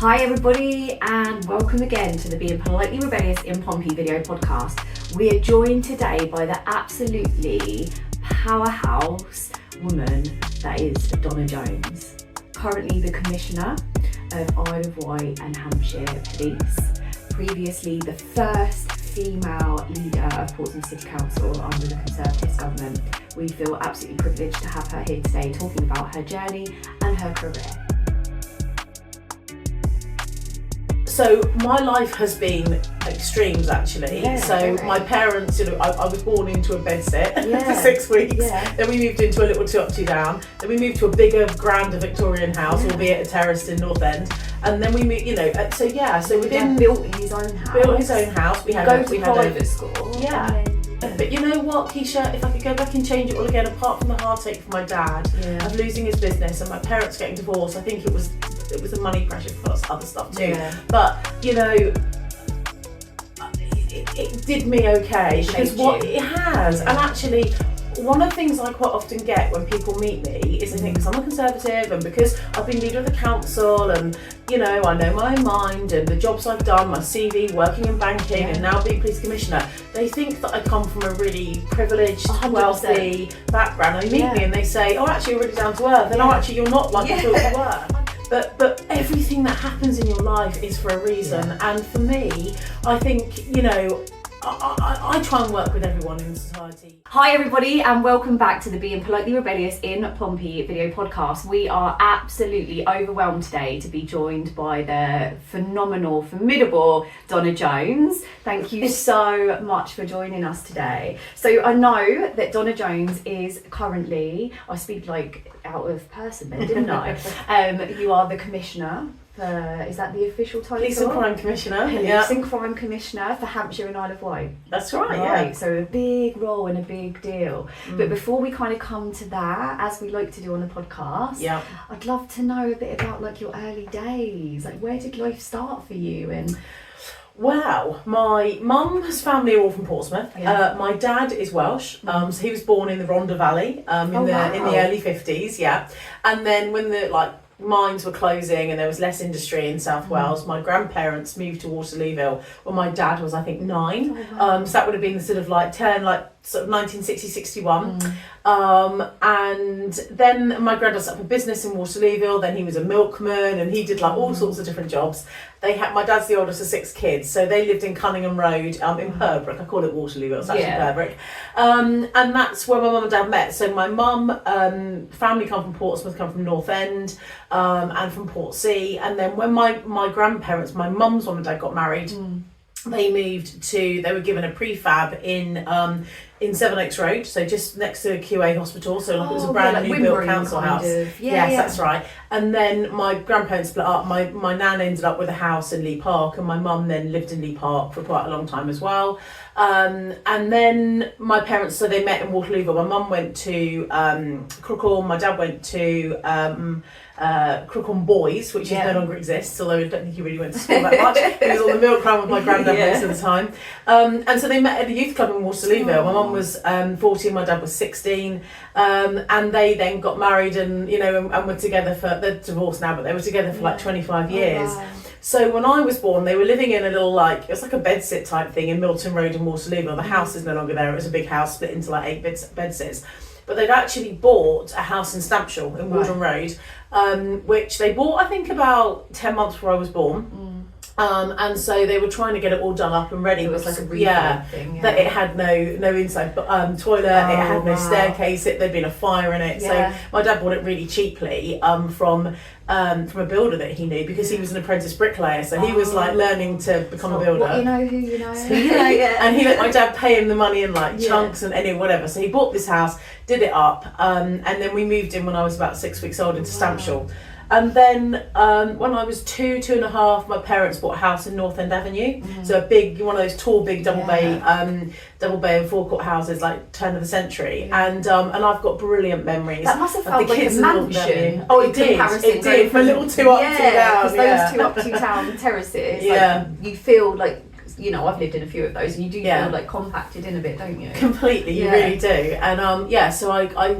Hi everybody, and welcome again to the Being Politely Rebellious in Pompey video podcast. We are joined today by the absolutely powerhouse woman that is Donna Jones, currently the Commissioner of Isle of Wight and Hampshire Police, previously the first female leader of Portsmouth City Council under the Conservative government. We feel absolutely privileged to have her here today talking about her journey and her career. So my life has been extremes actually. My parents, I was born into a bedsit for 6 weeks. Then we moved into a little 2 up, 2 down. Then we moved to a bigger, grander Victorian house, albeit a terraced in North End. And then we moved, so within built his own house. We had private school. Yeah. But you know what, Keisha, if I could go back and change it all again, apart from the heartache for my dad of losing his business and my parents getting divorced, I think it was a money pressure for other stuff too. Yeah. But it did me okay because it has. And actually, one of the things I quite often get when people meet me is they think because I'm a Conservative and because I've been leader of the council and I know my own mind and the jobs I've done, my CV, working in banking and now being police commissioner, they think that I come from a really privileged, 100%. Wealthy background. They meet me and they say, oh, actually you're really down to earth, and oh, actually you're not like I thought you were. But everything that happens in your life is for a reason, and for me, I think, I try and work with everyone in society. Hi everybody, and welcome back to the Being Politely Rebellious in Pompey video podcast. We are absolutely overwhelmed today to be joined by the phenomenal, formidable Donna Jones. Thank you so much for joining us today. So I know that Donna Jones is currently, I speak like out of person then, didn't I? You are the Commissioner. Is that the official title? Police and Crime Commissioner. Police and Crime Commissioner for Hampshire and Isle of Wight. That's right. So a big role and a big deal. But before we kind of come to that, as we like to do on the podcast, I'd love to know a bit about like your early days. Like, where did life start for you? And wow, my mum's family are all from Portsmouth. My dad is Welsh, so he was born in the Rhondda Valley in the early 50s. And then when the mines were closing and there was less industry in South Wales, my grandparents moved to Waterlooville when my dad was I think 9. So that would have been sort of 1960, 61. And then my granddad set up a business in Waterlooville, then he was a milkman and he did all sorts of different jobs. My dad's the oldest of 6 kids, so they lived in Cunningham Road in Pembroke. I call it Waterlooville, it's actually Pembroke. And that's where my mum and dad met. So my mum, family come from Portsmouth, come from North End, and from Portsea. And then when my grandparents, my mum's mum and dad got married, they were given a prefab in Seven Oaks Road, so just next to QA Hospital, so it was a brand new built council house. That's right. And then my grandparents split up. My nan ended up with a house in Lee Park, and my mum then lived in Lee Park for quite a long time as well. And then my parents, so they met in Waterlooville. My mum went to Crookhorn, my dad went to Crookhorn Boys, which no longer exists, although I don't think he really went to school that much. He was on the milk run with my granddad most of the time. And so they met at a youth club in Waterlooville. My mum was 14, my dad was 16, and they then got married and were together they're divorced now, but they were together for 25 years. Wow. So when I was born, they were living in a little it was like a bedsit type thing in Milton Road in Waterlooville. The house is no longer there. It was a big house split into 8 bedsits. But they'd actually bought a house in Stampshall in Waldron Road, which they bought I think about 10 months before I was born. And so they were trying to get it all done up and ready. It was like a refurb thing. That it had no inside toilet, it had no staircase, there'd been a fire in it. So my dad bought it really cheaply from a builder that he knew, because he was an apprentice bricklayer, so he was learning to become a builder. What, who you know. And he let my dad pay him the money in chunks and whatever. So he bought this house, did it up, and then we moved in when I was about 6 weeks old into Stampshall. And then when I was 2.5, my parents bought a house in North End Avenue. So a big, one of those tall, big double bay and forecourt houses, turn of the century. And I've got brilliant memories. That must have felt like a mansion. Oh, it did. It did. For a little 2 up, 2 down. Because those 2 up, 2 down terraces, you feel you know, I've lived in a few of those, and you do feel like compacted in a bit, don't you? Completely, you really do. And so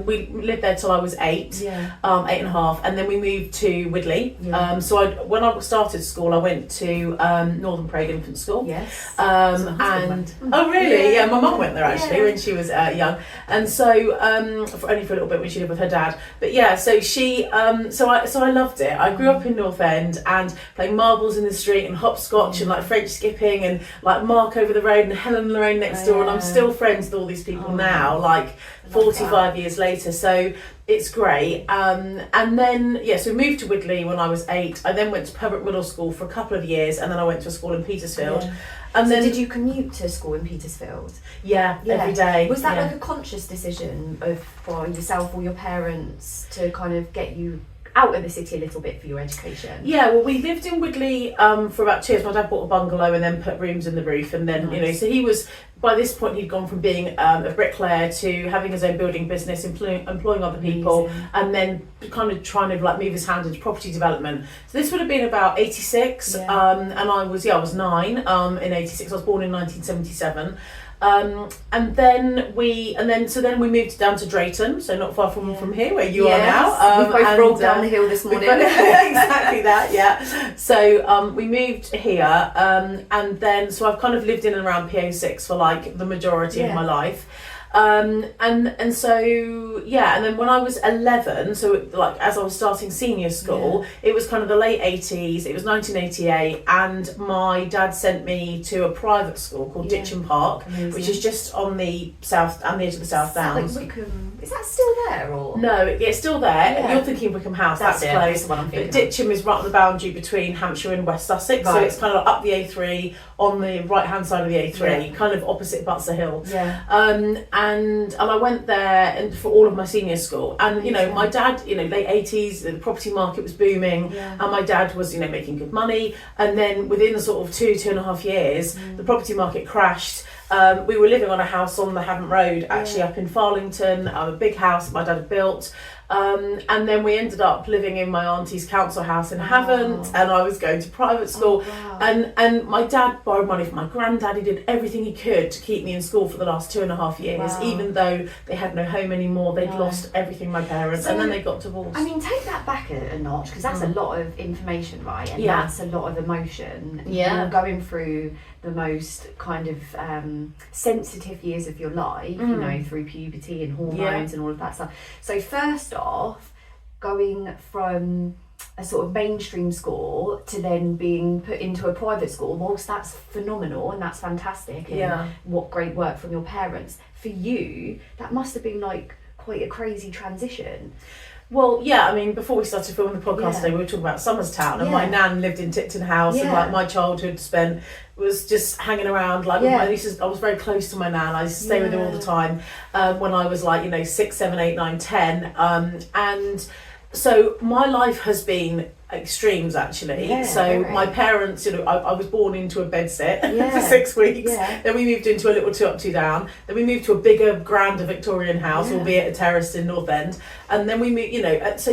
we lived there till I was 8, 8.5, and then we moved to Widley. So when I started school, I went to Northern Parade Infant School. Yes. Oh really? Yeah, my mum went there actually when she was young, and so only for a little bit when she lived with her dad. But yeah, so she so I loved it. I grew up in North End and playing marbles in the street and hopscotch and like French skipping and like Mark over the road and Helen and Lorraine next door, and I'm still friends with all these people now, like 45 years later. So it's great. And then so we moved to Widley when I was 8. I then went to Pembroke Middle School for a couple of years, and then I went to a school in Petersfield. And so then did you commute to school in Petersfield? Every day. Was that like a conscious decision for yourself or your parents to kind of get you out of the city a little bit for your education? Yeah, well, we lived in Widley for about 2 years. My dad bought a bungalow and then put rooms in the roof, and then you know, so he was, by this point he'd gone from being a bricklayer to having his own building business, employing other people, and then kind of trying to like move his hand into property development. So this would have been about 86, and I was 9 in 86. I was born in 1977. And then we moved down to Drayton, so not far from here where you are now. We both rolled down the hill this morning. Exactly that, yeah. So we moved here, and then so I've kind of lived in and around PO6 for like the majority of my life. And so and then when I was 11, so like as I was starting senior school, it was kind of the late 80s, it was 1988, and my dad sent me to a private school called Ditcham Park, which is just on the south, on the edge of the South Downs. Like Wickham, is that still there or? No, it's still there. You're thinking Wickham House, that's close. That's the one I'm thinking. But Ditcham is right on the boundary between Hampshire and West Sussex, so it's kind of up the A3 on the right hand side of the A3, kind of opposite Butser Hill. And I went there and for all of my senior school, and you know, my dad, you know, late 80s, the property market was booming, and my dad was, you know, making good money, and then within the sort of 2.5 years, the property market crashed. We were living on a house on the Havant Road, actually up in Farlington, a big house my dad had built. And then we ended up living in my auntie's council house in Havant, and I was going to private school. And my dad borrowed money from my granddad. He did everything he could to keep me in school for the last 2.5 years, even though they had no home anymore. They'd lost everything, my parents, and then they got divorced. I mean, take that back a notch, because that's a lot of information, right? And that's a lot of emotion. You're going through the most kind of sensitive years of your life, you know, through puberty and hormones and all of that stuff. So first off, going from a sort of mainstream school to then being put into a private school, whilst that's phenomenal and that's fantastic, and what great work from your parents, for you, that must have been like quite a crazy transition. Well, I mean, before we started filming the podcast today, we were talking about Somerstown, and my nan lived in Tipton House, and like my childhood was just hanging around. Like I was very close to my nan. I used to stay with her all the time when I was like, you know, 6, 7, 8, 9, 10, and so my life has been extremes actually. My parents, you know, I was born into a bedsit for 6 weeks. Then we moved into a little 2 up, 2 down. Then we moved to a bigger, grander Victorian house, albeit a terraced in North End. And then we moved, you know, so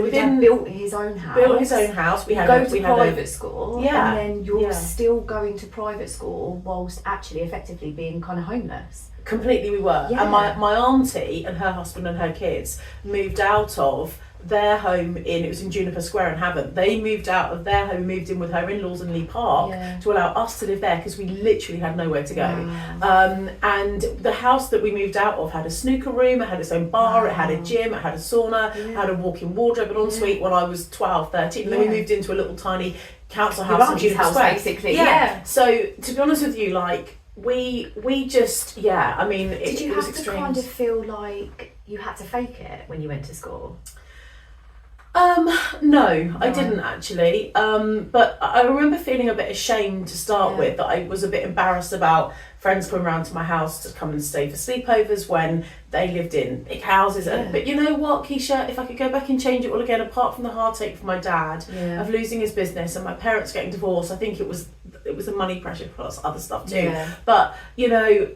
within built his own house. We go to private school, and then you're still going to private school whilst actually effectively being kind of homeless. Completely, we were. And my auntie and her husband and her kids moved out of their home it was in Juniper Square in Havant. They moved out of their home, moved in with her in-laws in Lee Park to allow us to live there, because we literally had nowhere to go. And the house that we moved out of had a snooker room, it had its own bar, it had a gym, it had a sauna, it had a walk-in wardrobe, an ensuite when I was 12, 13. And then we moved into a little tiny council house in Juniper Square. Basically. So to be honest with you, like we just I mean, did you was have extremes. to kind of feel like you had to fake it when you went to school? No, I didn't actually. But I remember feeling a bit ashamed to start with, that I was a bit embarrassed about friends coming around to my house to come and stay for sleepovers when they lived in big houses. But you know what, Keisha, if I could go back and change it all again, apart from the heartache for my dad of losing his business and my parents getting divorced, I think it was a money pressure plus other stuff too. But you know,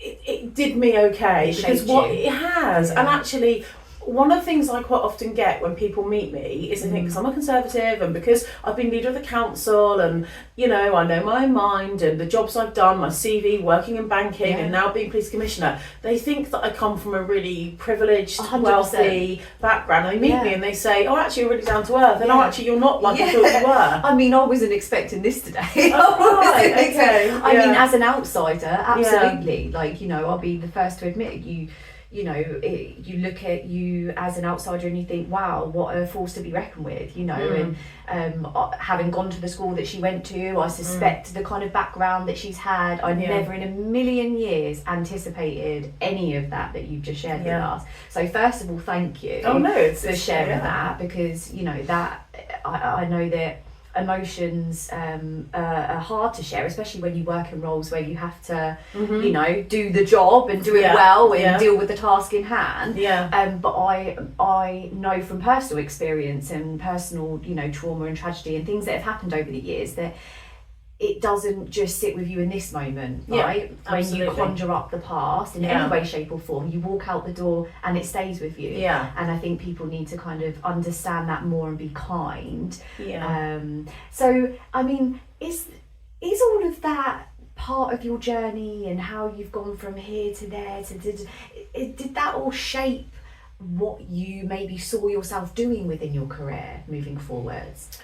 it did me okay, because what it has, and actually one of the things I quite often get when people meet me is they think, because I'm a Conservative and because I've been leader of the council and, you know, I know my own mind and the jobs I've done, my CV, working in banking and now being police commissioner, they think that I come from a really privileged, 100%. wealthy background. They meet me and they say, oh, actually, you're really down to earth. And oh, actually, you're not like I thought you were. I mean, I wasn't expecting this today. I mean, as an outsider, absolutely. Like, you know, I'll be the first to admit you know, you look at you as an outsider and you think, wow, what a force to be reckoned with, you know, and having gone to the school that she went to, I suspect the kind of background that she's had, I never in a million years anticipated any of that you've just shared with us. So first of all, thank you for sharing that, because, you know, that I know that emotions are hard to share, especially when you work in roles where you have to you know, do the job and do it well and deal with the task in hand, but I know from personal experience and personal, you know, trauma and tragedy and things that have happened over the years that it doesn't just sit with you in this moment, right? When you conjure up the past in any way, shape or form, you walk out the door and it stays with you. And I think people need to kind of understand that more and be kind. So, I mean, is all of that part of your journey and how you've gone from here to there did that all shape what you maybe saw yourself doing within your career moving forwards?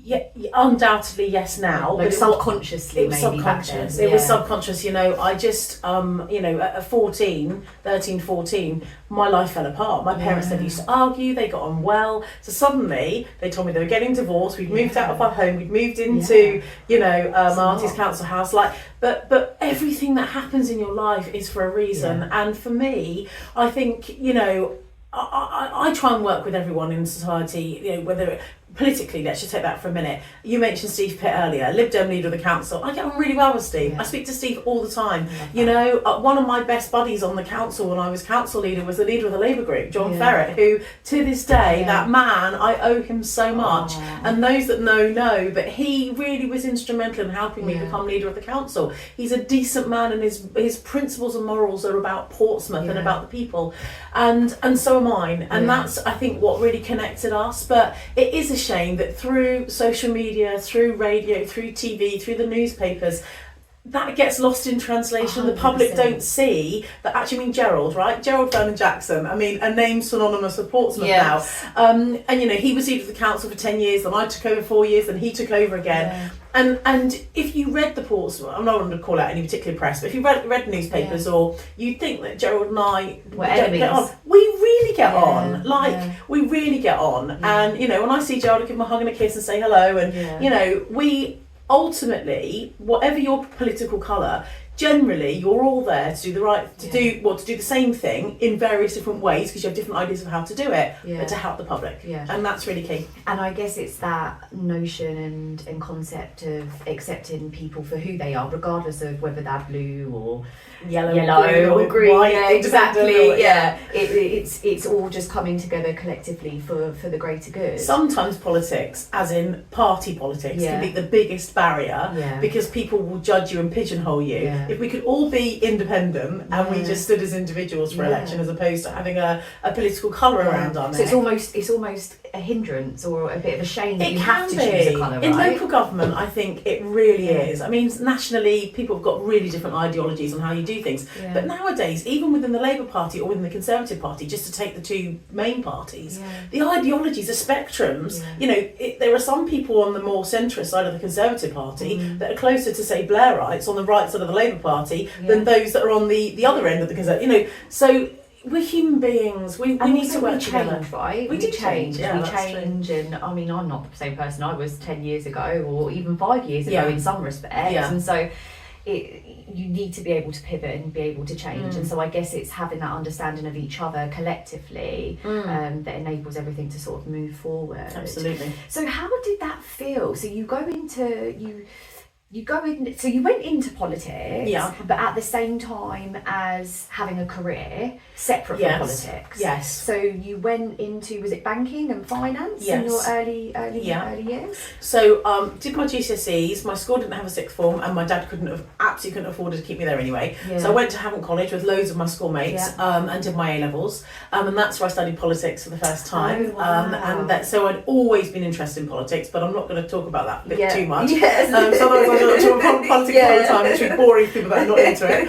Yeah, undoubtedly yes now. Like but subconsciously, it was maybe subconscious. back then. It was subconscious, you know. I just, you know, at 14, my life fell apart. My parents never used to argue, they got on well. So suddenly, they told me they were getting divorced, we'd moved out of our home, we'd moved into, you know, my auntie's council house. Like, but everything that happens in your life is for a reason. And for me, I think, you know, I try and work with everyone in society, you know, whether politically, let's just take that for a minute. You mentioned Steve Pitt earlier, Lib Dem leader of the council. I get on really well with Steve. I speak to Steve all the time. You know, one of my best buddies on the council when I was council leader was the leader of the Labour group, John Ferret, who to this day, that man, I owe him so much. And those that know, but he really was instrumental in helping me become leader of the council. He's a decent man and his principles and morals are about Portsmouth and about the people. And so are mine. And that's, I think, what really connected us. But it is a shame that through social media, through radio, through TV, through the newspapers, that gets lost in translation. 100%. The public don't see that actually, I mean, Gerald, right? Gerald Vernon Jackson, I mean, a name synonymous with Portsmouth now. And, you know, he was leader of the council for 10 years, then I took over 4 years, then he took over again. And if you read the Portsmouth, I'm not going to call out any particular press, but if you read newspapers or you'd think that Gerald and I get on. We really get on. We really get on. And, you know, when I see Gerald, I give him a hug and a kiss and say hello. And, you know, we ultimately, whatever your political colour, generally you're all there to do to do the same thing in various different ways because you have different ideas of how to do it, but to help the public. And that's really key. And I guess it's that notion and concept of accepting people for who they are, regardless of whether they're blue or yellow or green. White, exactly. It's all just coming together collectively for the greater good. Sometimes politics, as in party politics, can be the biggest barrier because people will judge you and pigeonhole you. If we could all be independent and we just stood as individuals for election, as opposed to having a political colour around our neck. So it's almost a hindrance or a bit of a shame that you have to choose a colour, right? In local government, I think it really is. I mean, nationally, people have got really different ideologies on how you do things. But nowadays, even within the Labour Party or within the Conservative Party, just to take the two main parties, the ideologies are spectrums. You know, there are some people on the more centrist side of the Conservative Party that are closer to, say, Blairites on the right side of the Labour Party than those that are on the other end of the Conservative. You know, so we're human beings. We need to work together. Right? We do change. We change, and I mean, I'm not the same person I was 10 years ago, or even 5 years ago in some respects. And so, you need to be able to pivot and be able to change. And so, I guess it's having that understanding of each other collectively that enables everything to sort of move forward. Absolutely. So, how did that feel? So, you go into you go in, so you went into politics, Yeah. but at the same time as having a career separate from politics. Yes. So you went into, was it banking and finance in your early years? So did my GCSEs. My school didn't have a sixth form, and my dad absolutely couldn't afford to keep me there anyway. Yeah. So I went to Hampshire College with loads of my schoolmates and did my A levels, and that's where I studied politics for the first time. Oh, wow. So I'd always been interested in politics, but I'm not going to talk about that bit too much. Yes. So otherwise I talk about politics all the time, which would be boring for people that are not into it.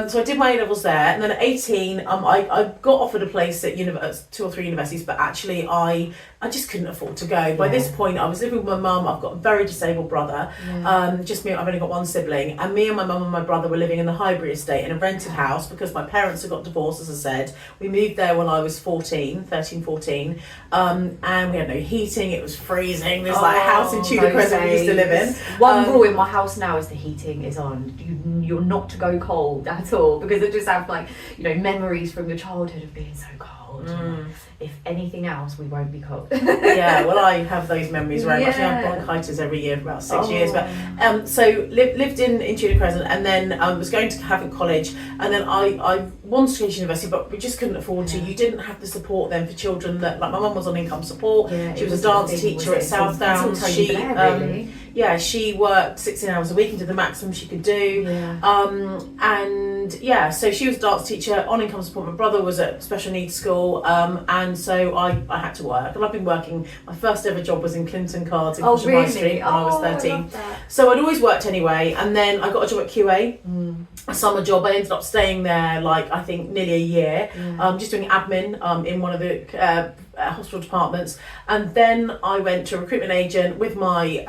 So I did my A levels there, and then at 18, I got offered a place at 2 or 3 universities, but actually I just couldn't afford to go. By this point, I was living with my mum. I've got a very disabled brother. Just me. I've only got one sibling, and me and my mum and my brother were living in the Highbury estate in a rented house because my parents had got divorced. As I said, we moved there when I was 13, 14, and we had no heating. It was freezing. There's like a house in Tudor Crescent we used to live in. One rule in my house now is the heating is on. You're not to go cold at all, because it just have memories from your childhood of being so cold. If anything else, we won't be cold. Yeah, well, I have those memories very much. I have bronchitis every year for about 6 years. But so lived in Tudor Crescent, and then was going to Hampshire College, and then I wanted to go to university, but we just couldn't afford to. You didn't have the support then for children that, like, my mum was on income support. She was a dance teacher at South Downs. She worked 16 hours a week and did the maximum she could do. So she was a dance teacher on income support. My brother was at special needs school, and so I had to work, and I've been working. My first ever job was in Clinton Cards in High Street when I was 13. So I'd always worked anyway, and then I got a job at QA, a summer job. I ended up staying there I think nearly a year, just doing admin in one of the hospital departments, and then I went to a recruitment agent with my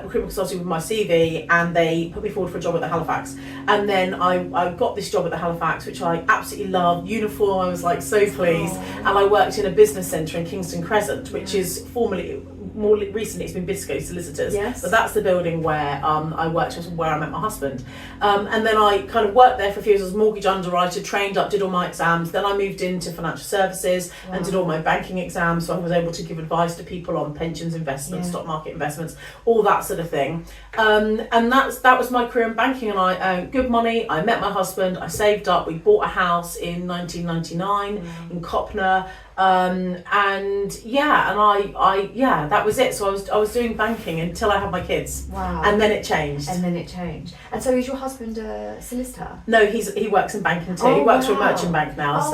recruitment consultant with my CV, and they put me forward for a job at the Halifax, and then I got this job at the Halifax, which I absolutely loved. Uniform, I was like so pleased, and I worked in a business centre in Kingston Crescent, which is formerly, more recently, it's been Bisco Solicitors. But that's the building where I worked, where I met my husband. And then I kind of worked there for a few years as a mortgage underwriter, trained up, did all my exams. Then I moved into financial services and did all my banking exams, so I was able to give advice to people on pensions investments, stock market investments, all that sort of thing. And that was my career in banking, and I earned good money. I met my husband, I saved up, we bought a house in 1999 in Copner. That was it. So I was doing banking until I had my kids. Wow. And then it changed. And so is your husband a solicitor? No, he works in banking too. He works for a merchant bank now.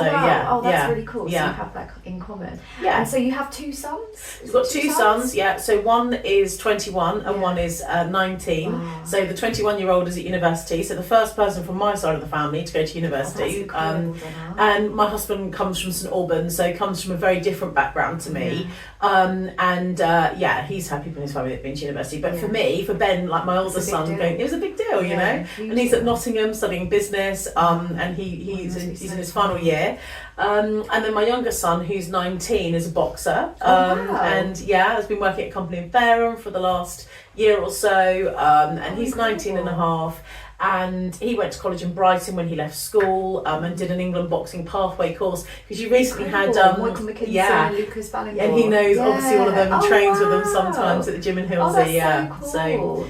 That's really cool. So you have that in common. Yeah. And so you have 2 sons? We've got 2 sons, So one is 21 and one is 19. Wow. So the 21-year-old is at university. So the first person from my side of the family to go to university. And my husband comes from St Albans, so comes from a very different background to me. He's had people in his family that have been to university, but for me, for Ben, like my older son, it was a big deal, you know. And he's at Nottingham studying business, and he's in his final year. And then my younger son, who's 19, is a boxer, and has been working at a company in Fareham for the last year or so, and he's 19 and a half. And he went to college in Brighton when he left school, and did an England boxing pathway course, because you recently had Michael McKinsey and Lucas Ballingall. And he knows obviously one of them and trains with them sometimes at the gym in Hilsey. So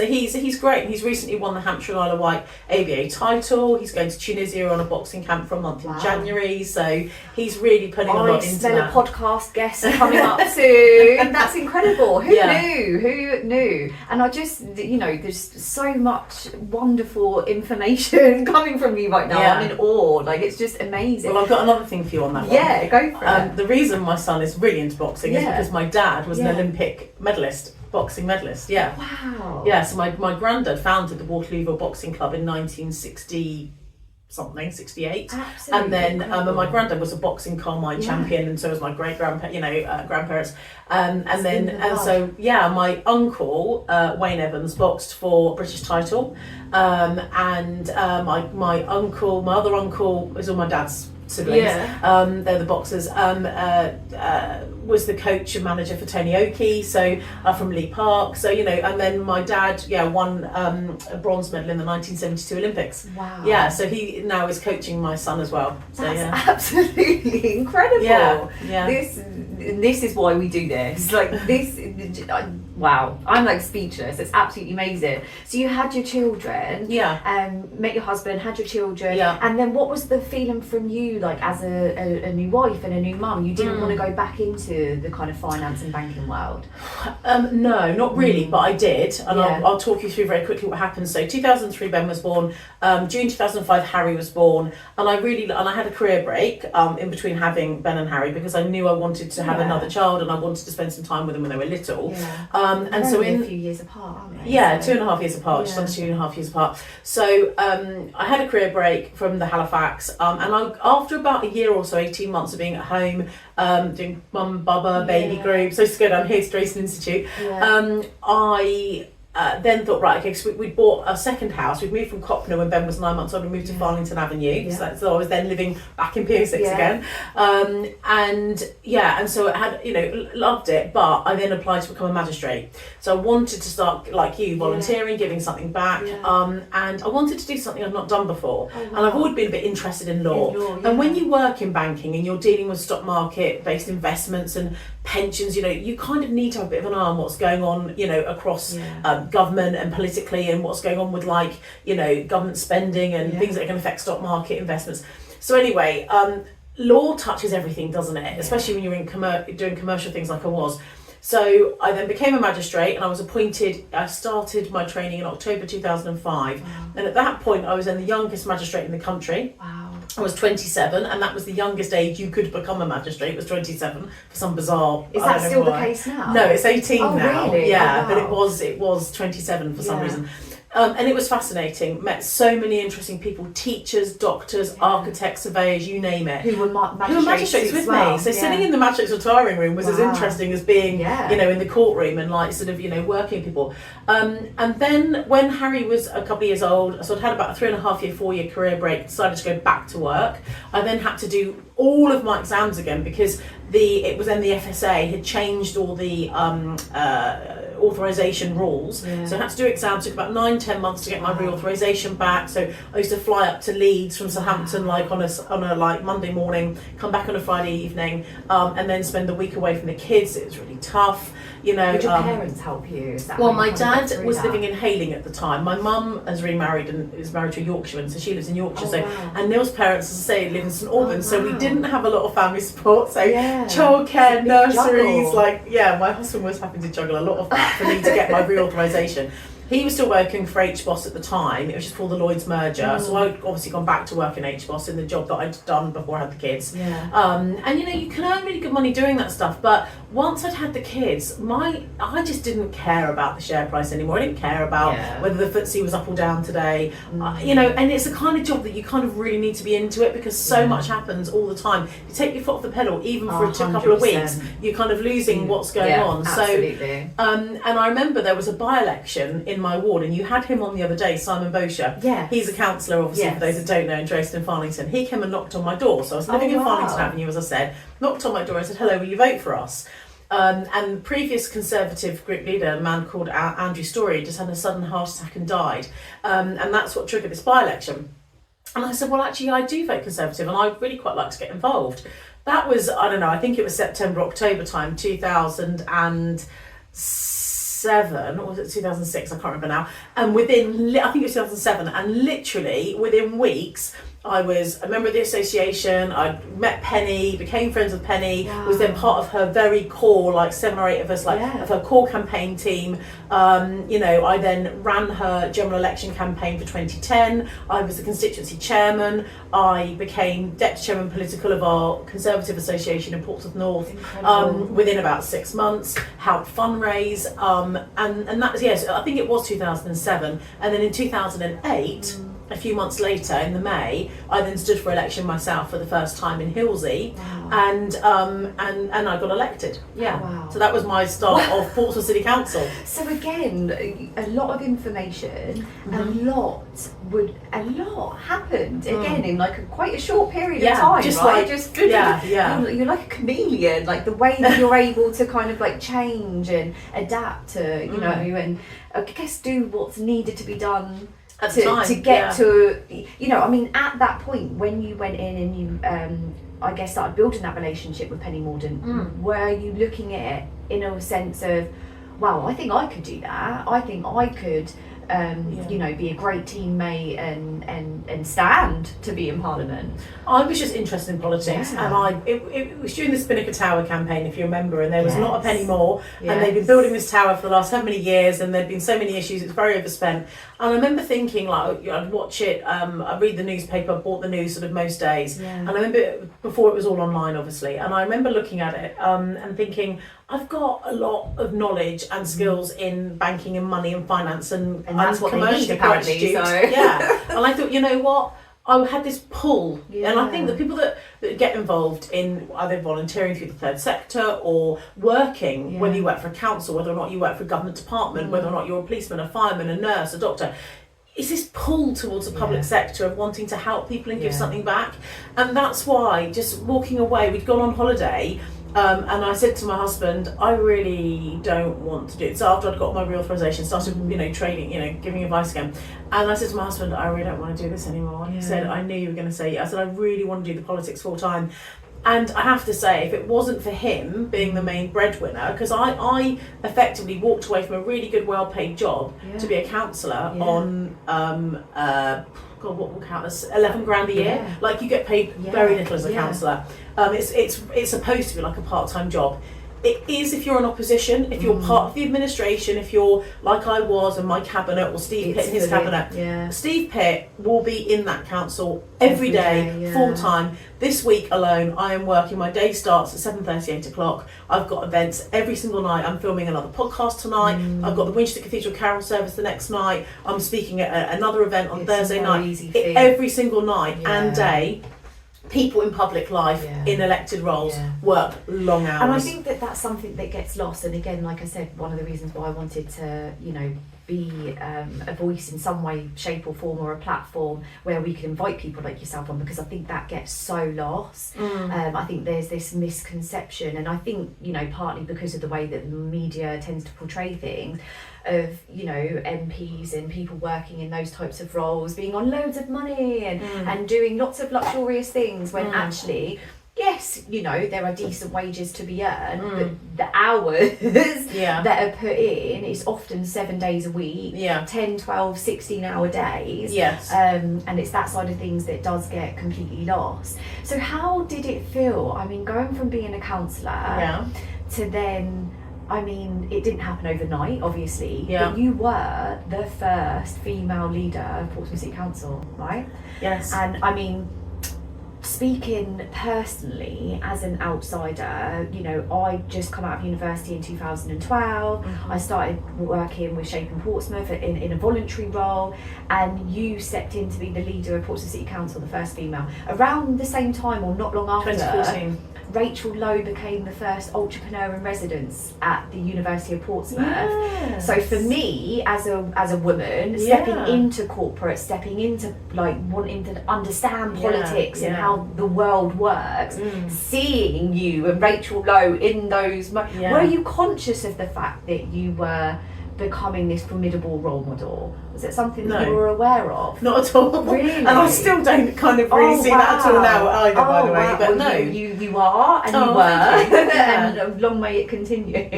he's great. He's recently won the Hampshire and Isle of Wight ABA title. He's going to Tunisia on a boxing camp for a month in January. So he's really putting a lot into that. I smell a podcast guest coming up soon. That's incredible. Who knew? And I just, there's so much wonderful information coming from you right now. I'm in awe. Like, it's just amazing. Well, I've got another thing for you on that one. Yeah, go for it. The reason my son is really into boxing is because my dad was an Olympic boxing medalist. Yeah. Wow. Yeah, so my granddad founded the Waterlooville Boxing Club in 1968. Absolutely. And then my granddad was a boxing Carmine champion, and so was my great grandparents. My uncle Wayne Evans boxed for British title, and my other uncle is all my dad's siblings. They're the boxers. was the coach and manager for Tony Oakey, so from Lee Park. So and then my dad, won a bronze medal in the 1972 Olympics. Wow. Yeah, so he now is coaching my son as well. So That's absolutely incredible. Yeah. This is why we do this. Like this. Wow, I'm like speechless. It's absolutely amazing. So you had your children. Met your husband, had your children. And then what was the feeling from you, like as a new wife and a new mum? You didn't want to go back into the kind of finance and banking world? No, not really, but I did, and I'll talk you through very quickly what happened. So 2003 Ben was born, June 2005 Harry was born, and I had a career break in between having Ben and Harry, because I knew I wanted to have another child and I wanted to spend some time with them when they were little. And so a few years apart, aren't they? 2.5 years apart, just under 2.5 years apart. So I had a career break from the Halifax, and after about a year or so, 18 months of being at home, doing mum, bubba, baby groups, so it's good, I'm here to Drayton Institute, I then thought, right, okay, so we'd bought a second house. We'd moved from Copner when Ben was 9 months old, and moved to Farlington Avenue. So I was then living back in Pier 6 again. And so I had, loved it, but I then applied to become a magistrate. So I wanted to start, like you, volunteering, giving something back. And I wanted to do something I'd not done before. Oh, wow. And I've always been a bit interested in law. And when you work in banking and you're dealing with stock market based investments and pensions, you kind of need to have a bit of an eye on what's going on, across government and politically, and what's going on with government spending and things that are going to affect stock market investments. So anyway, law touches everything, doesn't it? Especially when you're in doing commercial things like I was. So I then became a magistrate, and I started my training in October 2005. Wow. And at that point I was then the youngest magistrate in the country. Wow. I was 27, and that was the youngest age you could become a magistrate, was 27, for some bizarre... Is that still the case now? No, it's 18 now. Really? Yeah, oh, wow. But it was 27 for some reason. And it was fascinating. Met so many interesting people, teachers, doctors, architects, surveyors, you name it. Who were magistrates with me. So sitting in the magistrates retiring room was as interesting as being, in the courtroom and working with people. And then when Harry was a couple of years old, so I'd had about a 4 year career break, decided to go back to work. I then had to do all of my exams again, because it was then the FSA had changed all the authorization rules, so I had to do exams. Took about 9-10 months to get my reauthorization back. So I used to fly up to Leeds from Southampton on a Monday morning, come back on a Friday evening, and then spend the week away from the kids. It was really tough. Did your parents help you? My dad was living in Hayling at the time. My mum has remarried and is married to a Yorkshireman, so she lives in Yorkshire. And Neil's parents, as I say, live in St Albans, so we didn't have a lot of family support. So childcare, nurseries, my husband was having to juggle a lot of that for me to get my reauthorization. He was still working for HBOS at the time. It was just before the Lloyds merger. So I'd obviously gone back to work in HBOS in the job that I'd done before I had the kids. And you can earn really good money doing that stuff. But once I'd had the kids, I just didn't care about the share price anymore. I didn't care about whether the FTSE was up or down today. And it's the kind of job that you kind of really need to be into it, because so much happens all the time. You take your foot off the pedal, even for a couple of weeks, you're kind of losing what's going on. Absolutely. So, and I remember there was a by-election in my ward, and you had him on the other day, Simon Bosher. He's a councillor, obviously, for those that don't know, in Drayton and Farlington. He came and knocked on my door. So I was living in Farlington Avenue, as I said, knocked on my door and said, "Hello, will you vote for us?" And previous Conservative group leader, a man called Andrew Storey, just had a sudden heart attack and died. And that's what triggered this by-election. And I said, well, actually, I do vote Conservative, and I'd really quite like to get involved. That was, I don't know, I think it was September, October time, 2007, or was it 2006? I can't remember now. And I think it was 2007, and literally within weeks, I was a member of the association. I met Penny, became friends with Penny, was then part of her very core, 7 or 8 of us, of her core campaign team. I then ran her general election campaign for 2010. I was the constituency chairman. I became deputy chairman political of our Conservative association in Portsmouth North within about 6 months, helped fundraise. And that was, I think it was 2007. And then in 2008, a few months later, in the May, I then stood for election myself for the first time in Hilsey, and I got elected. Yeah. Wow. So that was my start of Portsmouth City Council. So again, a lot of information, a lot happened again in like quite a short period of time, just right? like You're like a chameleon, like the way that you're able to kind of like change and adapt to, you know, and I guess do what's needed to be done to get to, you know, I mean, at that point when you went in and you I guess started building that relationship with Penny Mordaunt, were you looking at it in a sense of, wow, I think I could do that, I think I could you know, be a great teammate and stand to be in Parliament? I was just interested in politics, and it was during the Spinnaker Tower campaign, if you remember, and there was not a penny more, and they've been building this tower for the last how many years, and there'd been so many issues, it's very overspent. And I remember thinking, like, you know, I'd watch it, I read the newspaper, I bought the news sort of most days, and I remember before it was all online, obviously, and I remember looking at it and thinking, I've got a lot of knowledge and skills in banking and money and finance and that's what they need, apparently. So. And I thought, you know what, I had this pull, and I think the people that get involved in either volunteering through the third sector or working, whether you work for a council, whether or not you work for a government department, whether or not you're a policeman, a fireman, a nurse, a doctor, it's this pull towards the public sector of wanting to help people and give something back. And that's why, just walking away, we'd gone on holiday, and I said to my husband, I really don't want to do it. So after I'd got my reauthorisation, started, you know, training, you know, giving advice again. And I said to my husband, I really don't want to do this anymore. And he said, I knew you were going to say yes. I said, I really want to do the politics full time. And I have to say, if it wasn't for him being the main breadwinner, because I effectively walked away from a really good, well-paid job to be a councillor on, God, what will count as 11 grand a year? Like, you get paid very little as a councillor. It's supposed to be like a part-time job. It is if you're in opposition, if you're part of the administration, if you're like I was in my cabinet, or Steve Pitt in his cabinet. Steve Pitt will be in that council every day, full time. This week alone, I am working. My day starts at 7:30, 8 o'clock. I've got events every single night. I'm filming another podcast tonight. I've got the Winchester Cathedral Carol service the next night. I'm speaking at another event on Thursday night. Every single night and day. People in public life in elected roles work long hours. And I think that that's something that gets lost. And again, like I said, one of the reasons why I wanted to, you know, be a voice in some way, shape or form, or a platform where we can invite people like yourself on, because I think that gets so lost. I think there's this misconception, and I think, you know, partly because of the way that the media tends to portray things, of, you know, MPs and people working in those types of roles being on loads of money and doing lots of luxurious things, when actually, yes, you know, there are decent wages to be earned, but the hours that are put in is often 7 days a week, 10, 12, 16-hour days. And it's that side of things that does get completely lost. So how did it feel? I mean, going from being a councillor to then, I mean, it didn't happen overnight, obviously, but you were the first female leader of Portsmouth City Council, right? Yes. And I mean, speaking personally as an outsider, you know, I just come out of university in 2012. I started working with Shaping Portsmouth in a voluntary role, and you stepped in to be the leader of Portsmouth City Council, the first female. Around the same time, or not long after, 2014. Rachel Lowe became the first entrepreneur in residence at the University of Portsmouth. So for me, as a woman, stepping into corporate, stepping into like wanting to understand politics and how the world works, seeing you and Rachel Lowe in those, were you conscious of the fact that you were becoming this formidable role model? Was it something that you were aware of? Not at all. Really? And I still don't kind of really see that at all now either, by the way. But well, you are, and you were, and long may it continue.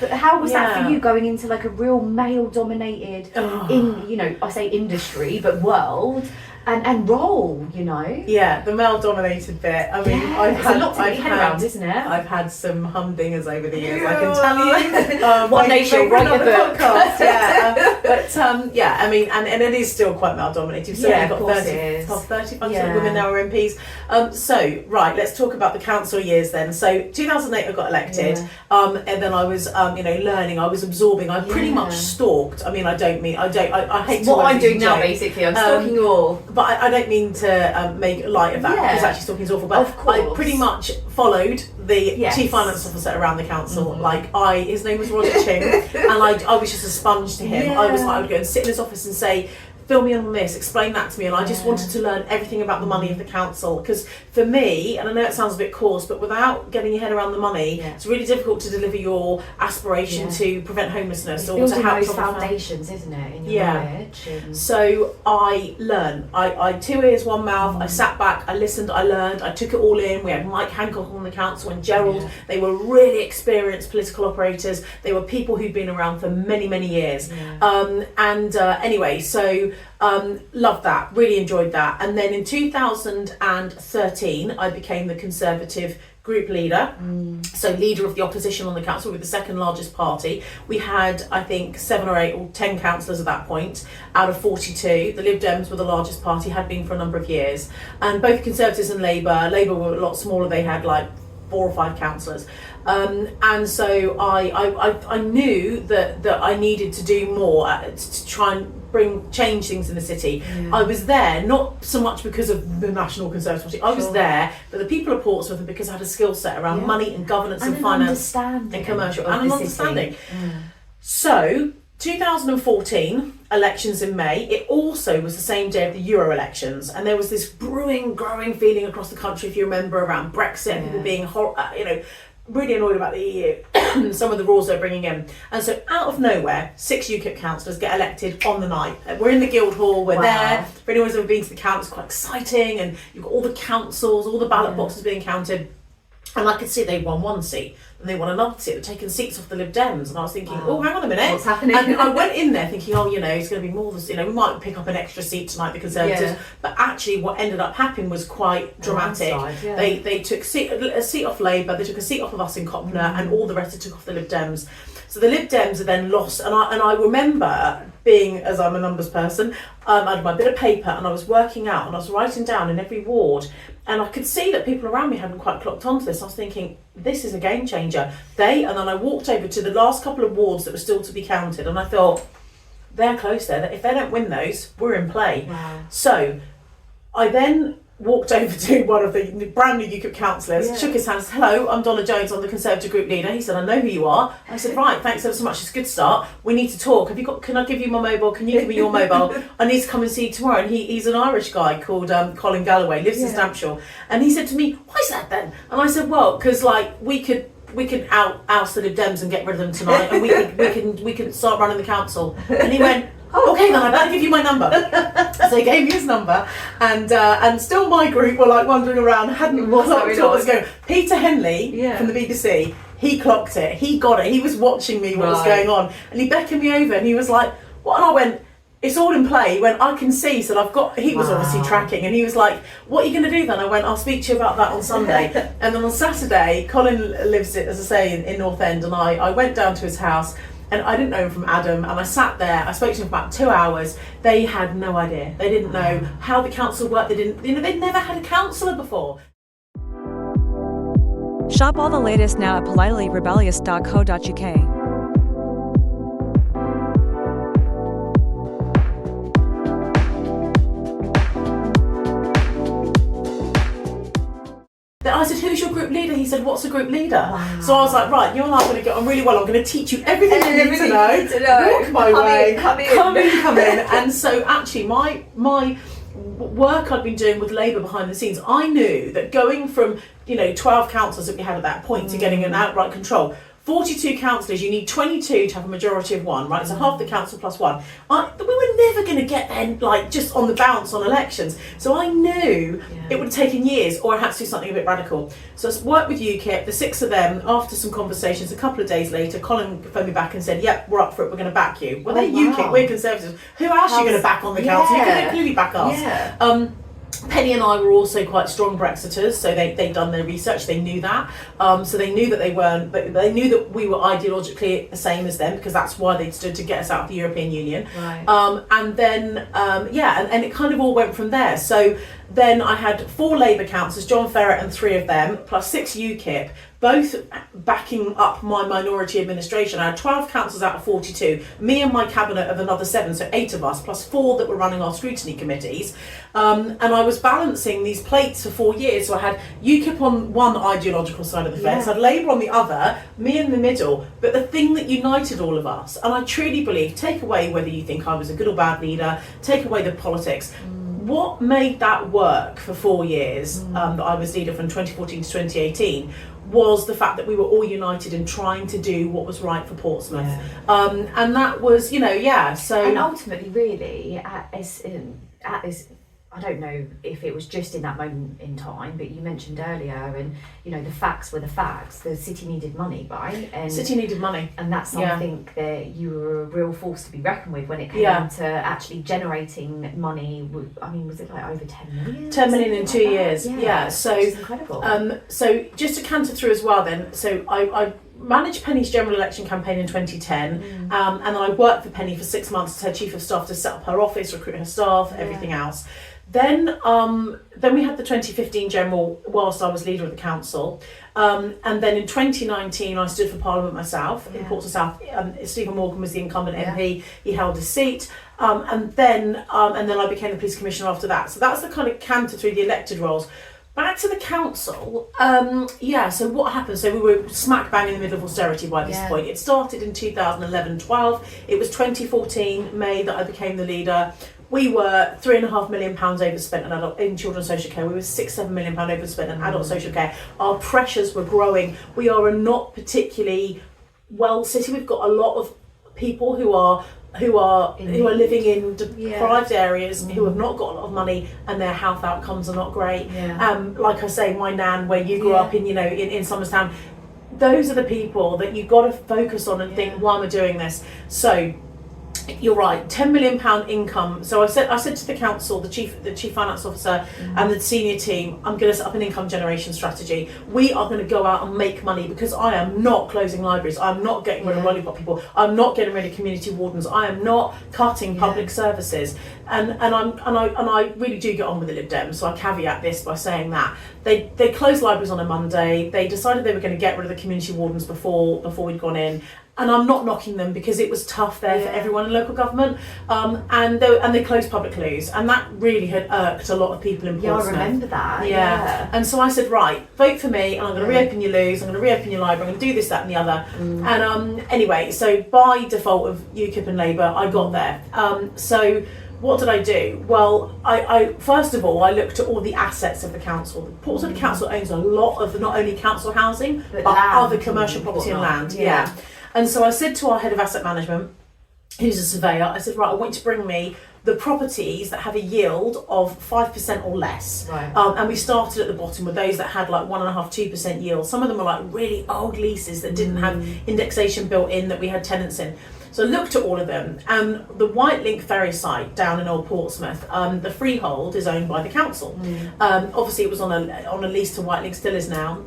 But how was that for you, going into like a real male-dominated, in, you know, I say industry, but world? and role, you know. Yeah, the male-dominated bit. I mean, It's a lot to get your head around, isn't it? I've had some humdingers over the years, I can tell you. One day she'll write a book. Podcast, yeah. I mean, and it is still quite male-dominated. So Yeah, you've of got course 30, it is. 35% women now are MPs. So, right, let's talk about the council years then. So, 2008 I got elected, and then I was, learning, I was absorbing, I pretty much stalked. I mean, I hate to what I'm doing joke. now, basically. I'm stalking you all. But I don't mean to make light of that, because actually stalking is awful. But Of course. I pretty much followed the chief finance officer around the council. His name was Roger Ching, and I was just a sponge to him. I would go and sit in his office and say, fill me in on this, explain that to me, and I just wanted to learn everything about the money of the council, because for me, and I know it sounds a bit coarse, but without getting your head around the money, it's really difficult to deliver your aspiration to prevent homelessness or to help those foundations, isn't it, in your knowledge? And... So I learned. I 2 ears, 1 mouth. I sat back, I listened, I learned, I took it all in. We had Mike Hancock on the council and Gerald. They were really experienced political operators. They were people who'd been around for many, many years. Anyway, so loved that, really enjoyed that. And then in 2013, I became the Conservative group leader, so leader of the opposition on the council. With the second largest party. We had, I think, 7 or 8 or 10 councillors at that point out of 42. The Lib Dems were the largest party, had been for a number of years, and both Conservatives and Labour were a lot smaller. They had like 4 or 5 councillors, and so I knew that I needed to do more to try and change things in the city. I was there not so much because of the National Conservative Party. I was there for the people of Portsmouth, and because I had a skill set around money and governance and finance and commercial and an understanding. So 2014 elections in May, it also was the same day of the Euro elections, and there was this growing feeling across the country, if you remember, around Brexit, people being really annoyed about the EU, some of the rules they're bringing in. And so out of nowhere, 6 UKIP councillors get elected on the night. We're in the Guildhall, we're there. For anyone who's ever been to the count, it's quite exciting, and you've got all the councils, all the ballot boxes being counted. And I could see they won 1 seat, and they won another seat. They're taking seats off the Lib Dems, and I was thinking, oh, hang on a minute, what's happening? And I went in there thinking, it's going to be more. We might pick up an extra seat tonight, the Conservatives. But actually, what ended up happening was quite dramatic. They took a seat off Labour, they took a seat off of us in Copner, and all the rest took off the Lib Dems. So the Lib Dems are then lost, and I remember being, as I'm a numbers person, I had my bit of paper and I was working out and I was writing down in every ward, and I could see that people around me hadn't quite clocked onto this. I was thinking, this is a game changer. And then I walked over to the last couple of wards that were still to be counted, and I thought, they're close there. If they don't win those, we're in play. So I then walked over to one of the brand new UKIP councillors, shook his hand, said, hello, I'm Donna Jones, I'm the Conservative group leader. He said, I know who you are. I said, right, thanks ever so much, it's a good start. We need to talk. Can I give you my mobile? Can you give me your mobile? I need to come and see you tomorrow. And he's an Irish guy called Colin Galloway, lives in Stampshire. And he said to me, why is that then? And I said, well, because we could oust the Lib Dems and get rid of them tonight, and we can start running the council. And he went, okay, then I better give you my number. So he gave me his number, and still my group were like wandering around, hadn't clocked what was going on. Peter Henley from the BBC, he clocked it, he got it, he was watching me what was going on, and he beckoned me over and he was like, what? And I went, it's all in play. He went, I can see. He said, he was obviously tracking, and he was like, what are you going to do then? I went, I'll speak to you about that on Sunday. And then on Saturday, Colin lives, as I say, in North End, and I went down to his house, and I didn't know him from Adam, and I sat there, I spoke to him for about 2 hours. They had no idea. They didn't know how the council worked. They'd never had a councillor before. Shop all the latest now at politelyrebellious.co.uk. I said, who's your group leader? He said, what's a group leader? So I was like, right, you and I are going to get on really well. I'm going to teach you everything you need to know. Walk my way. Come in. And so actually my work I'd been doing with Labour behind the scenes, I knew that going from 12 councillors that we had at that point to getting an outright control, 42 councillors, you need 22 to have a majority of one, right? So half the council plus one. We were never going to get there, like, just on the bounce on elections. So I knew it would have taken years, or I had to do something a bit radical. So I worked with UKIP, the 6 of them. After some conversations, a couple of days later, Colin phoned me back and said, "Yep, we're up for it. We're going to back you." Well, they're UKIP, we're Conservatives. Who else are you going to back on the council? You're going to clearly back us. Yeah. Penny and I were also quite strong Brexiters, so they'd done their research, they knew that. So they knew that they weren't, but they knew that we were ideologically the same as them, because that's why they'd stood to get us out of the European Union. Right. And then, and it kind of all went from there. So then I had 4 Labour councillors, John Ferret and 3 of them, plus 6 UKIP, both backing up my minority administration. I had 12 councillors out of 42, me and my cabinet of another 7, so 8 of us, plus 4 that were running our scrutiny committees. And I was balancing these plates for 4 years. So I had UKIP on one ideological side of the fence, I had Labour on the other, me in the middle. But the thing that united all of us, and I truly believe, take away whether you think I was a good or bad leader, take away the politics, what made that work for 4 years that I was leader from 2014 to 2018 was the fact that we were all united in trying to do what was right for Portsmouth. And that was, so... And ultimately, really, at this, I don't know if it was just in that moment in time, but you mentioned earlier, and the facts were the facts. The city needed money, right? And city needed money, and that's something that you were a real force to be reckoned with when it came to actually generating money. I mean, was it like over 10 million? 10 million in 2 years. So which is incredible. So just to canter through as well, then. So I managed Penny's general election campaign in 2010, and I worked for Penny for 6 months as her chief of staff to set up her office, recruit her staff, everything else. Then we had the 2015 general whilst I was leader of the council, and then in 2019 I stood for Parliament myself in Portsmouth South. Stephen Morgan was the incumbent MP. He held his seat, and then I became the police commissioner after that. So that's the kind of canter through the elected roles. Back to the council, so what happened? So we were smack bang in the middle of austerity by this point. It started in 2011-12. It was 2014 May that I became the leader. We were £3.5 million overspent in children's social care. We were £6-7 million overspent in adult social care. Our pressures were growing. We are a not particularly well city. We've got a lot of people who are living in deprived areas, who have not got a lot of money, and their health outcomes are not great. Like I say, my nan, where you grew up in Somerstown, those are the people that you've got to focus on and think, why am I doing this? So you're right, £10 million income. So I said to the council, the chief finance officer and the senior team, I'm going to set up an income generation strategy. We are going to go out and make money, because I am not closing libraries. I'm not getting rid of lollipop people. I'm not getting rid of community wardens. I am not cutting public services. And I really do get on with the Lib Dems. So I caveat this by saying that they closed libraries on a Monday. They decided they were going to get rid of the community wardens before we'd gone in. And I'm not knocking them, because it was tough there for everyone in local government, and they closed public loos, and that really had irked a lot of people in Portsmouth. I remember that. And so I said, right, vote for me, and I'm going to reopen your loos, I'm going to reopen your library, I'm going to do this, that, and the other. And anyway, so by default of UKIP and Labour, I got there. So what did I do? Well, I first of all, I looked at all the assets of the council. The Portsmouth Council owns a lot of not only council housing, but other commercial property and land. And so I said to our head of asset management, who's a surveyor, I said, right, I want you to bring me the properties that have a yield of 5% or less. And we started at the bottom with those that had like 1.5-2% yield. Some of them are like really old leases that didn't have indexation built in, that we had tenants in. So I looked at all of them, and the White Link ferry site down in Old Portsmouth, the freehold is owned by the council. Obviously it was on a lease to White Link, still is now,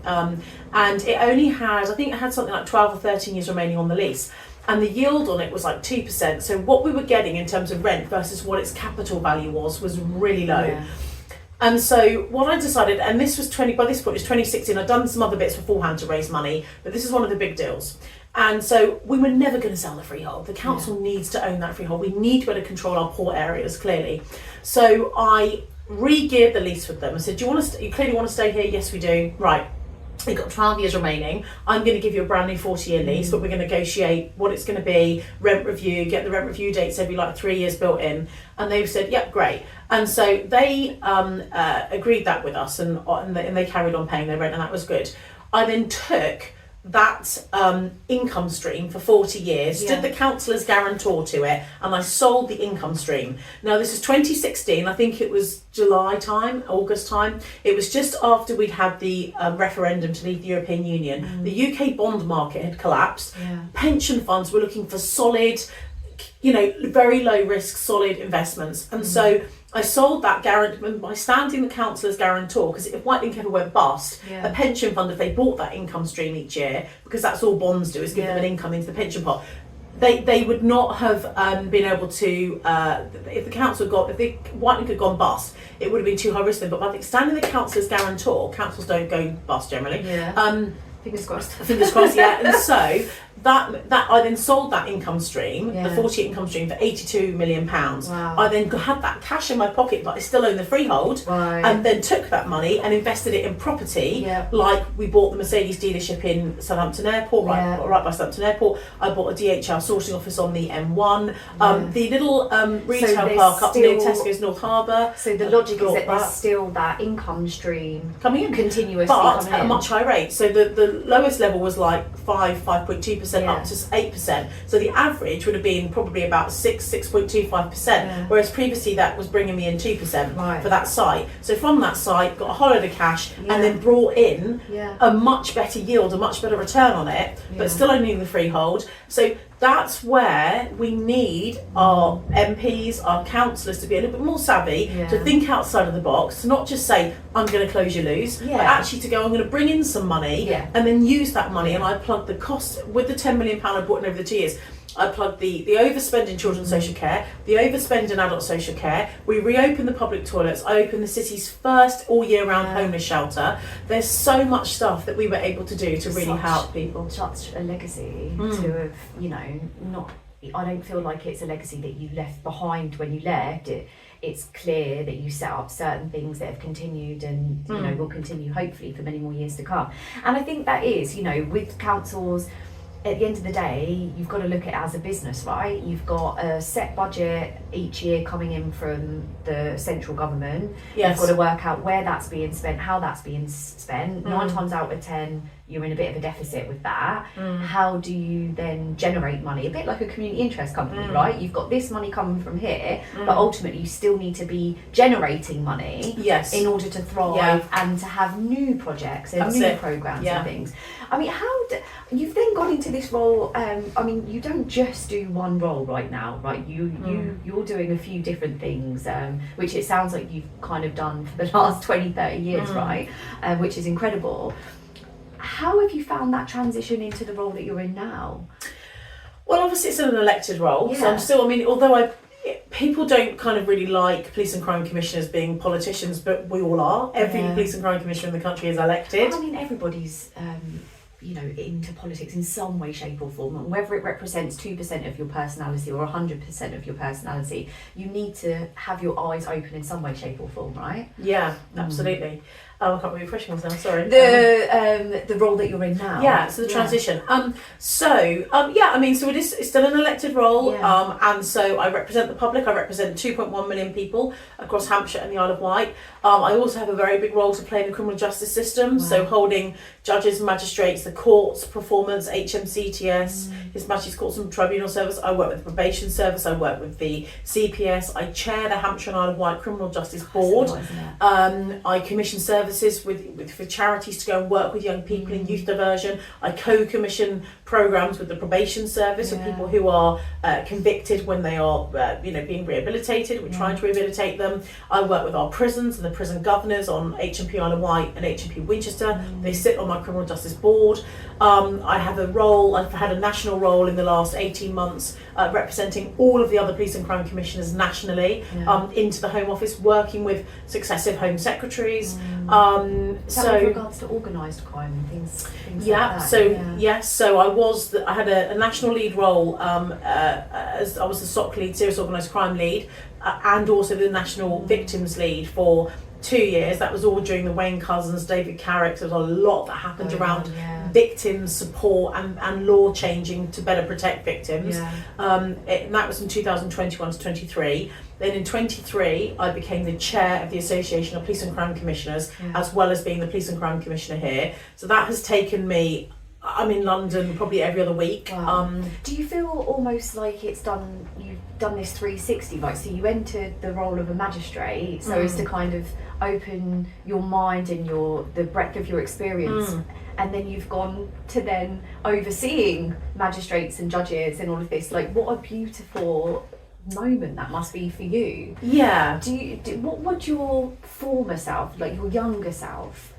and it only had, I think it had something like 12 or 13 years remaining on the lease, and the yield on it was like 2%. So what we were getting in terms of rent versus what its capital value was really low. And so what I decided, and this was by this point it's 2016, I'd done some other bits beforehand to raise money, but this is one of the big deals. And so we were never going to sell the freehold. The council needs to own that freehold. We need to be able to control our poor areas, clearly. So I re-geared the lease with them. I said, you clearly want to stay here? Yes, we do. Right. We've got 12 years remaining. I'm going to give you a brand new 40-year lease, but we're going to negotiate what it's going to be, rent review, get the rent review dates every 3 years built in. And they've said, yep, great. And so they agreed that with us, and they carried on paying their rent, and that was good. I then took that income stream for 40 years, stood the councillor's guarantor to it, and I sold the income stream. Now this is 2016, I think it was July time, August time. It was just after we'd had the referendum to leave the European Union. The UK bond market had collapsed. Pension funds were looking for solid, very low risk, solid investments. And so I sold that by standing the councillor's guarantor, because if Whitelink ever went bust, a pension fund, if they bought that income stream each year, because that's all bonds do, is give them an income into the pension pot, they would not have been able to, if the Whitelink had gone bust, it would have been too high risk then. But by standing the councillor's guarantor, councils don't go bust generally. Fingers crossed. Fingers crossed, yeah. And so that I then sold that income stream, the 40 income stream, for £82 million. Wow. I then had that cash in my pocket, but I still own the freehold, and then took that money and invested it in property. Like we bought the Mercedes dealership in Southampton Airport, right by Southampton Airport. I bought a DHL sourcing office on the M1. The little retail park up near Tesco's North Harbour. So the logic is that there's still that income stream coming in continuously, but at a much higher rate. So the lowest level was like 5.2% up to 8%. So the average would have been probably about 6.25%. Whereas previously that was bringing me in 2% for that site. So from that site, got a whole load of cash and then brought in a much better yield, a much better return on it, but still owning the freehold. So that's where we need our MPs, our councillors to be a little bit more savvy, to think outside of the box, to not just say, I'm going to close, you lose, but actually to go, I'm going to bring in some money and then use that money. And I plug the cost with the £10 million I brought in over the 2 years. I plugged the overspend in children's social care, the overspend in adult social care. We reopened the public toilets. I opened the city's first all year round homeless shelter. There's so much stuff that we were able to do to really help people. Such a legacy to have, not. I don't feel like it's a legacy that you left behind when you left. It's clear that you set up certain things that have continued and will continue hopefully for many more years to come. And I think that is, with councils, at the end of the day, you've got to look at it as a business, right? You've got a set budget each year coming in from the central government. You've got to work out where that's being spent, how that's being spent. 9 times out of 10, you're in a bit of a deficit with that. How do you then generate money? A bit like a community interest company, right? You've got this money coming from here, but ultimately you still need to be generating money in order to thrive and to have new projects and new programs and things. I mean, you've then gone into this role, you don't just do one role right now, right? You're doing a few different things, which it sounds like you've kind of done for the last 20, 30 years, right? Which is incredible. How have you found that transition into the role that you're in now? Well, obviously it's an elected role, so I'm still, although people don't kind of really like police and crime commissioners being politicians, but we all are. Every police and crime commissioner in the country is elected. Everybody's into politics in some way, shape or form, and whether it represents 2% of your personality or 100% of your personality, you need to have your eyes open in some way, shape or form, right? Yeah, absolutely. I can't remember your question was now, sorry. The role that you're in now. Yeah, so the transition. So it is, it's still an elected role, and so I represent the public. I represent 2.1 million people across Hampshire and the Isle of Wight. I also have a very big role to play in the criminal justice system, so holding judges, magistrates, the courts, performance, HMCTS, His Majesty's Courts and Tribunal Service. I work with the probation service, I work with the CPS, I chair the Hampshire and Isle of Wight Criminal Justice Board. I commission services for charities to go and work with young people in youth diversion. I co-commission programmes with the probation service for people who are convicted when they are being rehabilitated. We're trying to rehabilitate them. I work with our prisons and the prison governors on HMP Isle of Wight and HMP Winchester. They sit on my criminal justice board. I have a role, I've had a national role in the last 18 months representing all of the other police and crime commissioners nationally into the Home Office, working with successive Home Secretaries. So with regards to organised crime and things like that. So I had a national lead role as I was the SOC lead, serious organised crime lead, and also the national victims lead for 2 years. That was all during the Wayne Couzens, David Carrick. There was a lot that happened around victims support and law changing to better protect victims. And that was from 2021 to 23. Then in 23, I became the chair of the Association of Police and Crime Commissioners, as well as being the Police and Crime Commissioner here. So that has taken me I'm in London probably every other week. Wow. Do you feel almost like you've done this 360, like, so you entered the role of a magistrate so as to kind of open your mind and the breadth of your experience, and then you've gone to then overseeing magistrates and judges and all of this, like, what a beautiful moment that must be for you. Yeah. What would your former self, like your younger self,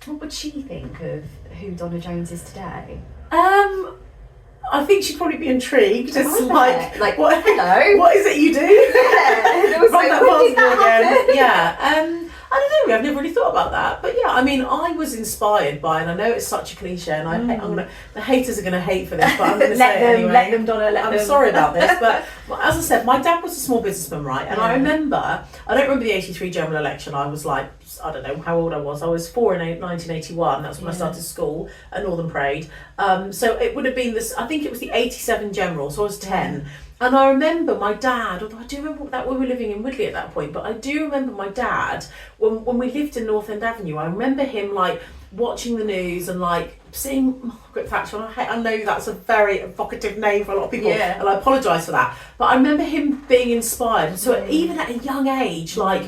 what would she think of who Donna Jones is today? I think she'd probably be intrigued. It's like what? Hello. What is it you do? Yeah. It was Run like, that when did past me that happen? again. Yeah. I don't know. I've never really thought about that. But yeah, I mean, I was inspired by, and I know it's such a cliche, and the haters are going to hate for this, but I'm going to say it anyway. Let them, Donna. I'm sorry about this, but as I said, my dad was a small businessman, right? And I don't remember the 83 general election. I was like, I don't know how old I was. I was 4 in 1981. That's when I started school at Northern Parade. So it would have been this, I think it was the 87 general, so I was 10. And I remember my dad, although I do remember that we were living in Woodley at that point, but I do remember my dad, when we lived in North End Avenue, I remember him like watching the news and like seeing Margaret Thatcher. I know that's a very evocative name for a lot of people, and I apologise for that. But I remember him being inspired. So even at a young age, like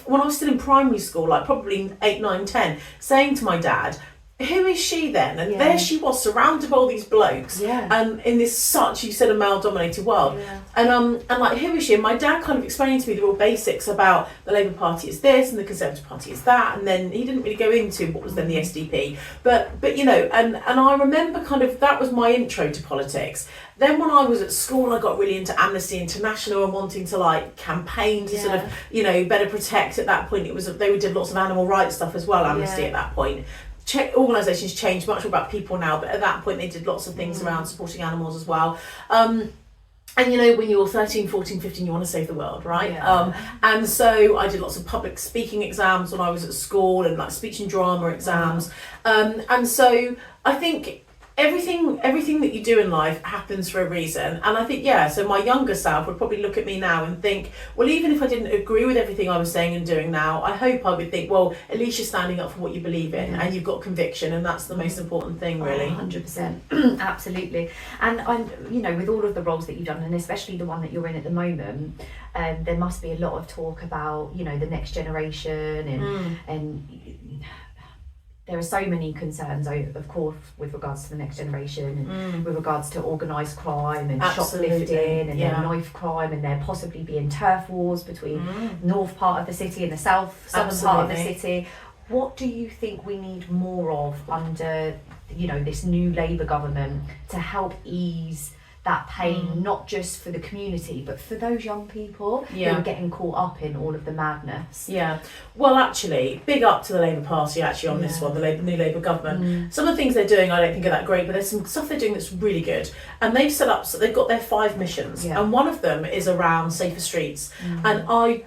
when I was still in primary school, like probably 8, 9, 10, saying to my dad, who is she then? And there she was, surrounded by all these blokes, and in this such, you said, a male-dominated world. And like, who is she? And my dad kind of explained to me the real basics about the Labour Party is this and the Conservative Party is that, and then he didn't really go into what was then the SDP. But you know, and I remember kind of that was my intro to politics. Then when I was at school, I got really into Amnesty International and wanting to like campaign to sort of, you know, better protect. At that point, they did lots of animal rights stuff as well. Amnesty at that point. Organisations change much more about people now, but at that point they did lots of things around supporting animals as well. And you know, when you're 13, 14, 15, you want to save the world, right? And so I did lots of public speaking exams when I was at school, and like speech and drama exams. And so I think everything that you do in life happens for a reason. And I think, so my younger self would probably look at me now and think, well, even if I didn't agree with everything I was saying and doing now, I hope I would think, well, at least you're standing up for what you believe in and you've got conviction, and that's the most important thing, really. 100%. Absolutely. And I'm, you know, with all of the roles that you've done, and especially the one that you're in at the moment, there must be a lot of talk about, you know, the next generation and there are so many concerns, of course, with regards to the next generation and with regards to organised crime and shoplifting and knife crime, and there possibly being turf wars between north part of the city and the southern part of the city. What do you think we need more of under, you know, this new Labour government to help ease that pain, not just for the community, but for those young people who are getting caught up in all of the madness? Yeah. Well, actually, big up to the Labour Party actually on this one, the new Labour government. Some of the things they're doing I don't think are that great, but there's some stuff they're doing that's really good. And they've set up, so they've got their 5 missions, and one of them is around safer streets. And I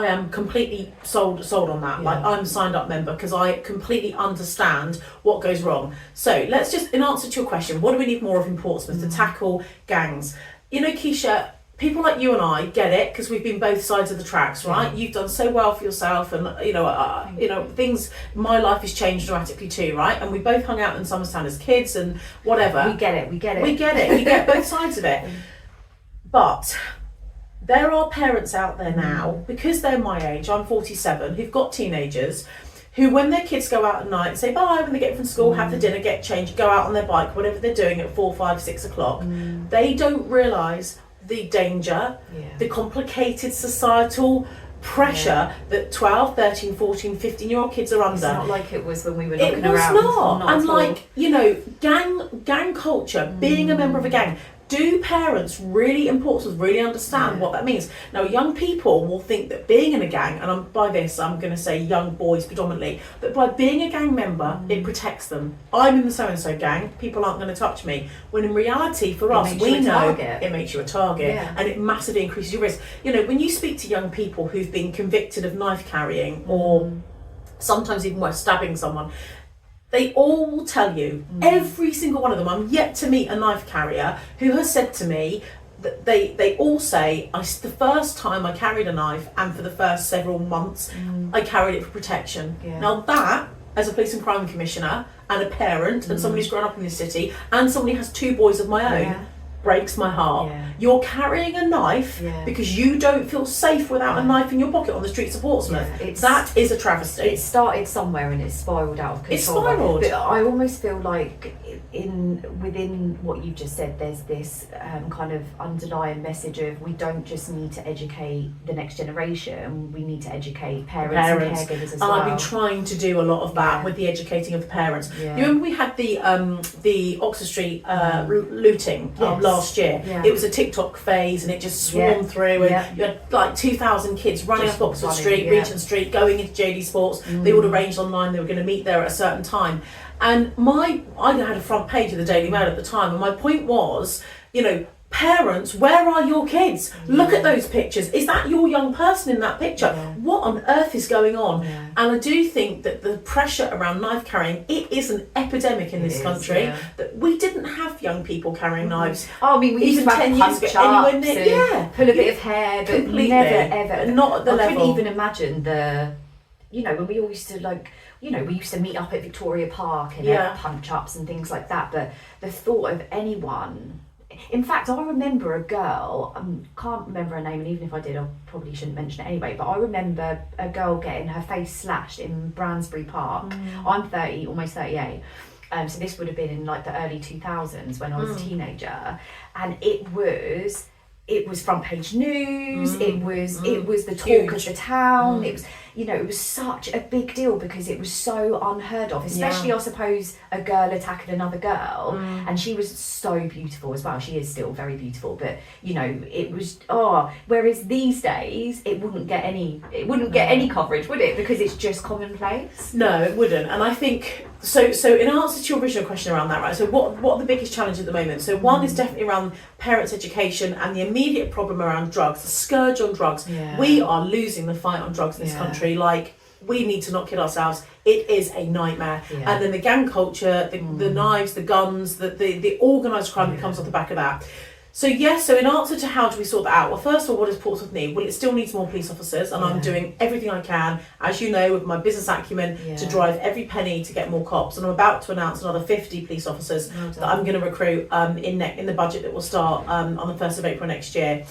am completely sold on that. Like, I'm a signed up member because I completely understand what goes wrong. So let's just, in answer to your question, what do we need more of in Portsmouth to tackle gangs? You know, Keisha, people like you and I get it because we've been both sides of the tracks, right? You've done so well for yourself, and you know, things. My life has changed dramatically too, right? And we both hung out in Somerstown as kids and whatever. We get it. We get both sides of it, but there are parents out there now, because they're my age, I'm 47, who've got teenagers, who when their kids go out at night, say bye when they get from school, have the dinner, get changed, go out on their bike, whatever they're doing at 4, 5, 6 o'clock, they don't realise the danger, the complicated societal pressure that 12, 13, 14, 15-year-old kids are under. It's not like it was when we were looking It around. was not. And like, you know, gang culture, being a member of a gang, do parents really in Portsmouth really understand what that means? Now, young people will think that being in a gang, and by this I'm going to say young boys predominantly, but by being a gang member, it protects them. I'm in the so-and-so gang, people aren't going to touch me. When in reality, for us, we know it makes you a target, and it massively increases your risk. You know, when you speak to young people who've been convicted of knife carrying or sometimes even worse, stabbing someone, they all will tell you, every single one of them, I'm yet to meet a knife carrier who has said to me that they all say, the first time I carried a knife and for the first several months, I carried it for protection. Now that as a police and crime commissioner and a parent and someone who's grown up in this city and someone who has 2 boys of my own, breaks my heart. You're carrying a knife because you don't feel safe without a knife in your pocket on the streets of Portsmouth. That is a travesty. It started somewhere and it's spiralled out of control. It's spiralled. But I almost feel like within what you've just said, there's this kind of underlying message of we don't just need to educate the next generation, we need to educate parents. And caregivers as well. I've been trying to do a lot of that with the educating of the parents. You remember we had the Oxford Street looting last year. It was a TikTok phase and it just swarmed through, and you had like 2,000 kids running up Oxford Street, Regent Street, going into JD Sports. They all arranged online they were going to meet there at a certain time. And I had a front page of the Daily Mail at the time, and my point was, you know, parents, where are your kids? Look at those pictures. Is that your young person in that picture? What on earth is going on? And I do think that the pressure around knife carrying, it is an epidemic in this country. That we didn't have young people carrying knives. Oh, I mean, we used to have 10 years ago, anywhere near, pull a bit of hair, but completely. never ever. Not at the level. I couldn't even imagine when we all used to we used to meet up at Victoria Park and have punch-ups and things like that, but the thought of anyone... In fact, I remember a girl, can't remember her name, and even if I did, I probably shouldn't mention it anyway, but I remember a girl getting her face slashed in Bransbury Park. I'm 30, almost 38. So this would have been in like the early 2000s when I was a teenager, and it was front page news. It was the talk of the town. It was, it was such a big deal because it was so unheard of, especially I suppose a girl attacking another girl, and she was so beautiful as well. She is still very beautiful, but it was whereas these days it wouldn't get any coverage, would it? Because it's just commonplace. No, it wouldn't. And I think so in answer to your original question around that, right, so what are the biggest challenges at the moment? So one is definitely around parents' education and the immediate problem around drugs, the scourge on drugs. We are losing the fight on drugs in this country. Like, we need to not kid ourselves. It is a nightmare. And then the gang culture, the knives, the guns, the organised crime that comes off the back of that. So so in answer to how do we sort that out? Well, first of all, what does Portsmouth need? Well, it still needs more police officers, and I'm doing everything I can, as you know, with my business acumen, to drive every penny to get more cops. And I'm about to announce another 50 police officers that I'm going to recruit in the budget that will start on the 1st of April next year.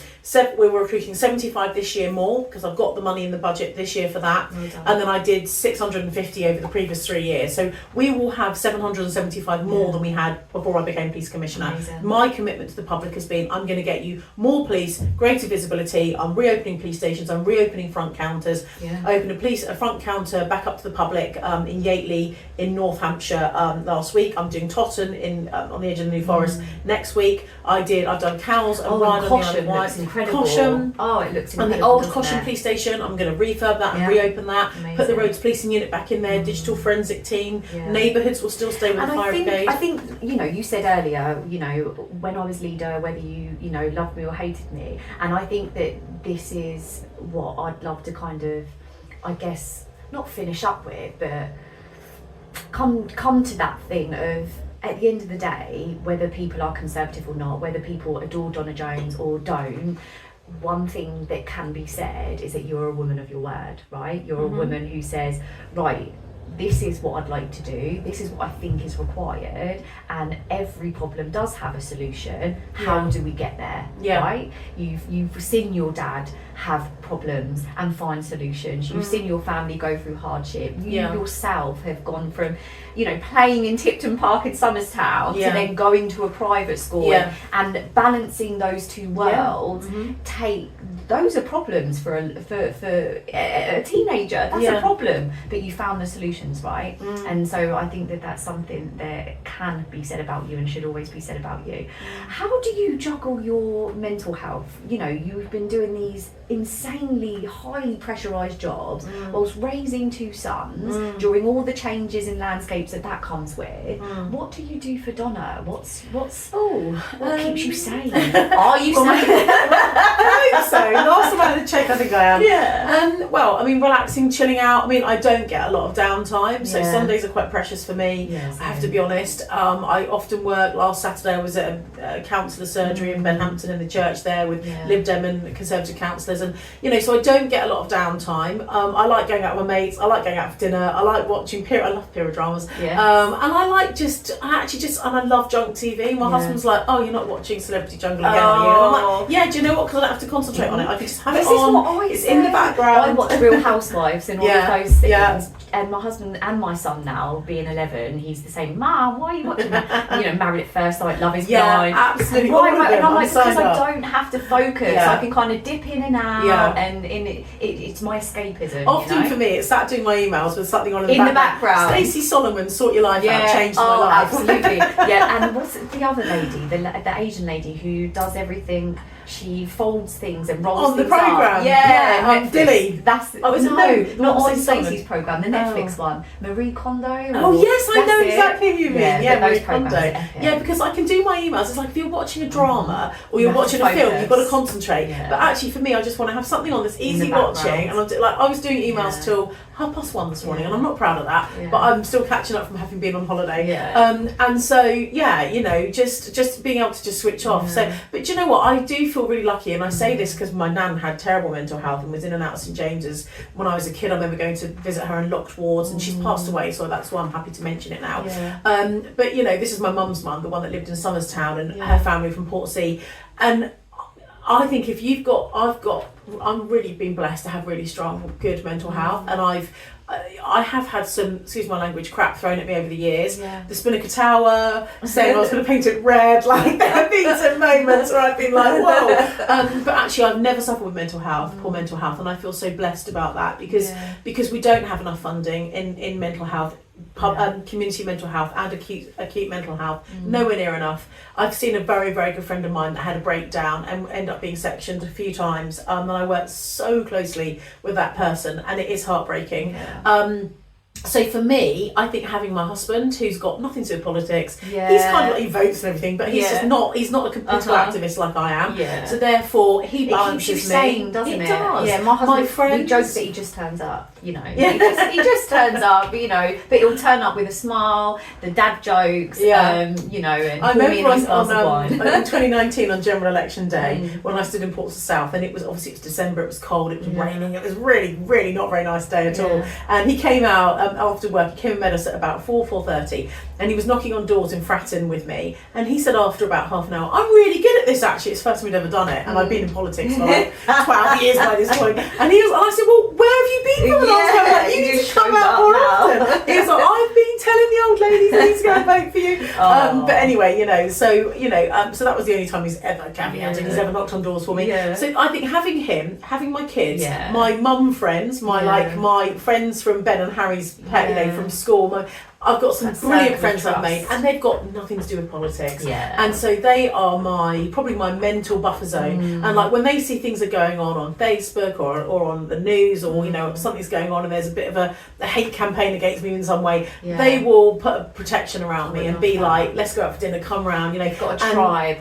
We're recruiting 75 this year more, because I've got the money in the budget this year for that. And then I did 650 over the previous 3 years. So we will have 775 more than we had before I became police commissioner. Amazing. My commitment to the public has been, I'm going to get you more police, greater visibility. I'm reopening police stations. I'm reopening front counters. I opened a front counter back up to the public in Yateley in North Hampshire last week. I'm doing Totton on the edge of the New Forest next week. I've done Cowes and Ryan on the Isle of Wight. Looks incredible. Cosham. Oh, it looks incredible. And the old Cosham police station, I'm going to refurb that and reopen that. Amazing. Put the roads policing unit back in there. Digital forensic team. Neighbourhoods will still stay with the fire brigade. I think you said earlier, when I was leader, whether you loved me or hated me, and I think that this is what I'd love to kind of, I guess, not finish up with, but come to that thing of, at the end of the day, whether people are conservative or not, whether people adore Donna Jones or don't, one thing that can be said is that you're a woman of your word, right? You're a woman who says, right, this is what I'd like to do, this is what I think is required, and every problem does have a solution. How do we get there? Right? You've seen your dad have problems and find solutions. You've seen your family go through hardship. You yourself have gone from playing in Tipton Park in Somerstown to then going to a private school and balancing those two worlds. Those are problems for a teenager. That's a problem, but you found the solutions, right? And so I think that that's something that can be said about you and should always be said about you. How do you juggle your mental health? You've been doing these insanely highly pressurised jobs whilst raising 2 sons during all the changes in landscapes that comes with. What do you do for Donna? What keeps you sane? Are you sane? I hope so. Last time I had a I think I am. Yeah. Well, I mean, relaxing, chilling out. I mean, I don't get a lot of downtime, so Yeah. Sundays are quite precious for me. Yes, I have to be honest. I often work. Last Saturday I was at a counsellor surgery in Benhampton in the church there with Lib Dem and Conservative counsellors, and so I don't get a lot of downtime. I like going out with my mates. I like going out for dinner. I like watching I love period dramas. Yes. And I love junk TV. My husband's like, oh, you're not watching Celebrity Jungle again, are you? And I'm like, yeah, do you know what? Because I don't have to concentrate on it. I can just have it on. It's in the background. I watch Real Housewives and all of those things. Yeah. And my husband and my son now, being 11, he's the same. Mum, why are you watching that? Married at First Sight, Love Is Blind. Absolutely. Why? And I'm like, because up. I don't have to focus. Yeah. I can kind of dip in and out, and it's my escapism. Often for me, it's sat doing my emails with something on in the background. Stacey Solomon, Sort Your Life Out, changed my life. Absolutely. Yeah, and what's the other lady, the Asian lady who does everything? She folds things and rolls on the things programme. up. Yeah, Dilly. That's is it? no, not on Stacey Stacey's programme, the Netflix one. Marie Kondo. Oh yes, I know exactly who you mean. Yeah, those Marie Kondo. programmes. Yeah, because I can do my emails. It's like if you're watching a drama or you're watching a film, you've got to concentrate. Yeah. But actually, for me, I just want to have something on that's easy watching. And I was doing emails till 1:30 this morning, and I'm not proud of that. Yeah. But I'm still catching up from having been on holiday. Yeah. And so just being able to just switch off. So, but do you know what? I do feel really lucky, and I say this because my nan had terrible mental health and was in and out of St James's when I was a kid. I remember going to visit her in locked wards, and she's passed away, so that's why I'm happy to mention it now. Yeah. But this is my mum's mum, the one that lived in Somerstown, and her family from Portsea. And I think if I'm really been blessed to have really strong, good mental health, and I have had some, excuse my language, crap thrown at me over the years. Yeah. The Spinnaker Tower, saying I was going to paint it red, like there have been some moments where I've been like, whoa. But actually I've never suffered with mental health, poor mental health, and I feel so blessed about that because we don't have enough funding in mental health. Community mental health and acute mental health, nowhere near enough. I've seen a very, very good friend of mine that had a breakdown and ended up being sectioned a few times, and I worked so closely with that person, and it is heartbreaking. So for me, I think having my husband, who's got nothing to do with politics, he's kind of like, he votes and everything, but he's he's not a political activist like I am. So therefore, he balances me. It sane, doesn't it? It does. Yeah, my husband, my friends, he jokes that he just turns up. He just turns up. But he'll turn up with a smile, the dad jokes. And I remember in 2019 on General Election Day when I stood in Portsmouth South, and it was December, it was cold, it was raining, it was really, really not a very nice day at all. And he came out after work. He came and met us at about 4:30, and he was knocking on doors in Fratton with me. And he said after about half an hour, "I'm really good at this. Actually, it's the first time we'd ever done it, and I've been in politics for like 12 years by this point." And I said, "Well, where have you been for the last time? Like, you need to come out more often." He was like, "I've been telling the old ladies they need to go and vote for you." But anyway, so that was the only time he's ever caveated. He's ever knocked on doors for me. So I think having him, having my kids, my mum friends, my friends from Ben and Harry's, from school. I've got some brilliant friends I've made, and they've got nothing to do with politics. And so they are probably my mental buffer zone. And like when they see things are going on Facebook or on the news, or something's going on and there's a bit of a hate campaign against me in some way, they will put a protection around me and be like, "Let's go out for dinner, come round." You've got a tribe.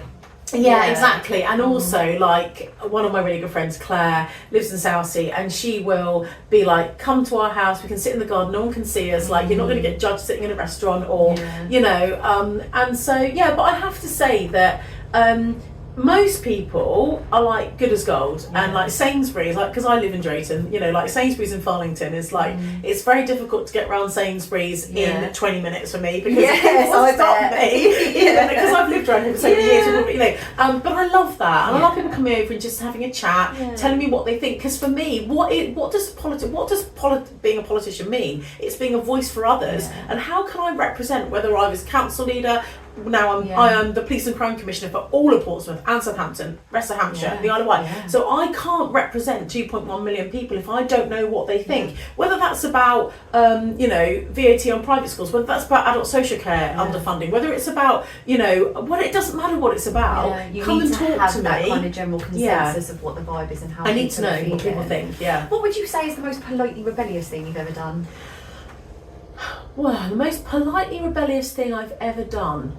Yeah, exactly. And also, like, one of my really good friends, Claire, lives in Southsea, and she will be like, "Come to our house, we can sit in the garden, no one can see us, like, you're not going to get judged sitting in a restaurant," or and so but I have to say that most people are like good as gold, and like Sainsbury's, like, because I live in Drayton, like Sainsbury's in Farlington is like it's very difficult to get around Sainsbury's in 20 minutes for me, because people stop me because I've lived around here for so many years, but I love that, and I love people coming over and just having a chat, telling me what they think, because for me, what does being a politician mean? It's being a voice for others, and how can I represent, whether I was council leader, now I am the Police and Crime Commissioner for all of Portsmouth and Southampton, rest of Hampshire, the Isle of Wight. So I can't represent 2.1 million people if I don't know what they think. Whether that's about VAT on private schools, whether that's about adult social care underfunding, whether it's about it doesn't matter what it's about. Come and talk to me. That kind of general consensus of what the vibe is and how I need to know what people think. What would you say is the most politely rebellious thing you've ever done? Well, the most politely rebellious thing I've ever done,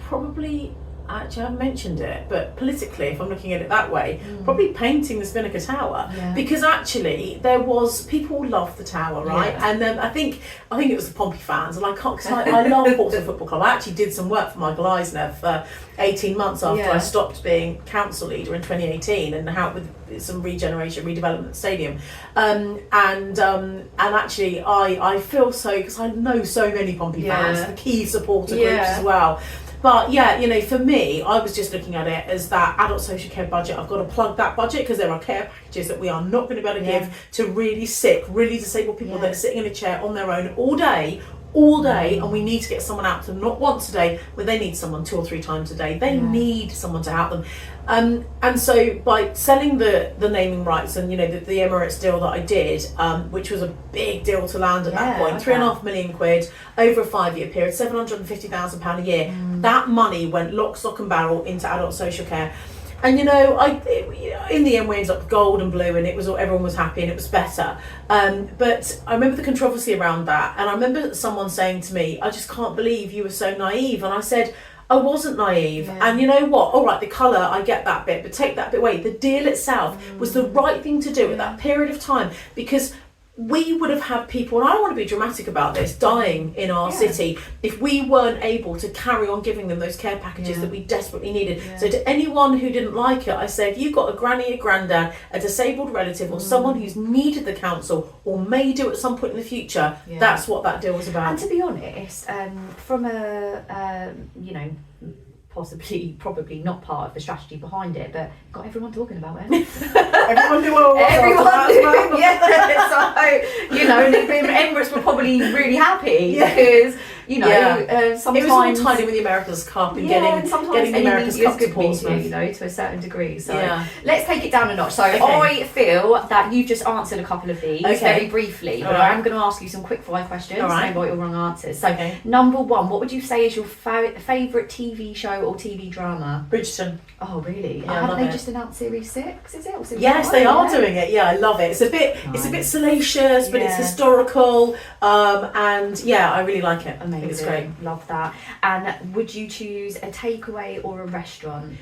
probably, actually I haven't mentioned it, but politically, if I'm looking at it that way, probably painting the Spinnaker Tower, because actually there was, people loved the tower, right? And then I think it was the Pompey fans, and I can't, because I love Portsmouth Football Club. I actually did some work for Michael Eisner for 18 months after I stopped being council leader in 2018, and helped with some regeneration, redevelopment of the stadium. And actually I feel so, because I know so many Pompey fans, the key supporter groups as well. But yeah, you know, for me, I was just looking at it as that adult social care budget. I've got to plug that budget, because there are care packages that we are not going to be able to give to really sick, really disabled people that are sitting in a chair on their own all day, and we need to get someone out to them, not once a day, but they need someone 2 or 3 times a day. They need someone to help them. And so by selling the naming rights and, you know, the Emirates deal that I did, which was a big deal to land at that point, £3.5 million over a 5-year period, £750,000 a year, that money went lock, stock and barrel into adult social care. And you know, in the end we ended up gold and blue, and it was all, everyone was happy and it was better. But I remember the controversy around that, and I remember someone saying to me, "I just can't believe you were so naive." And I said, I wasn't naive. And you know what? All right, the colour, I get that bit, but take that bit away. The deal itself was the right thing to do at that period of time, because we would have had people, and I don't want to be dramatic about this, dying in our city if we weren't able to carry on giving them those care packages that we desperately needed. So to anyone who didn't like it, I say, if you've got a granny, a granddad, a disabled relative, or someone who's needed the council or may do at some point in the future, that's what that deal was about. And to be honest, from a you know, probably not part of the strategy behind it, but got everyone talking about it. Everyone knew what everyone knew, so, you know, the Emirates were probably really happy because, you know, sometimes it was all tied in with the America's Cup and getting the America's Cup to Portsmouth, you know, to a certain degree. So let's take it down a notch. So I feel that you've just answered a couple of these very briefly, but I am going to ask you some quick fire questions, saying right or wrong answers. So number one, what would you say is your favourite TV show or TV drama? Bridgerton. Oh really? Haven't they just announced series 6? Is it? Or series yes, 5? they are doing it. Yeah, I love it. It's a bit salacious, but it's historical. And yeah, I really like it. Amazing. I think it's great. Love that. And would you choose a takeaway or a restaurant?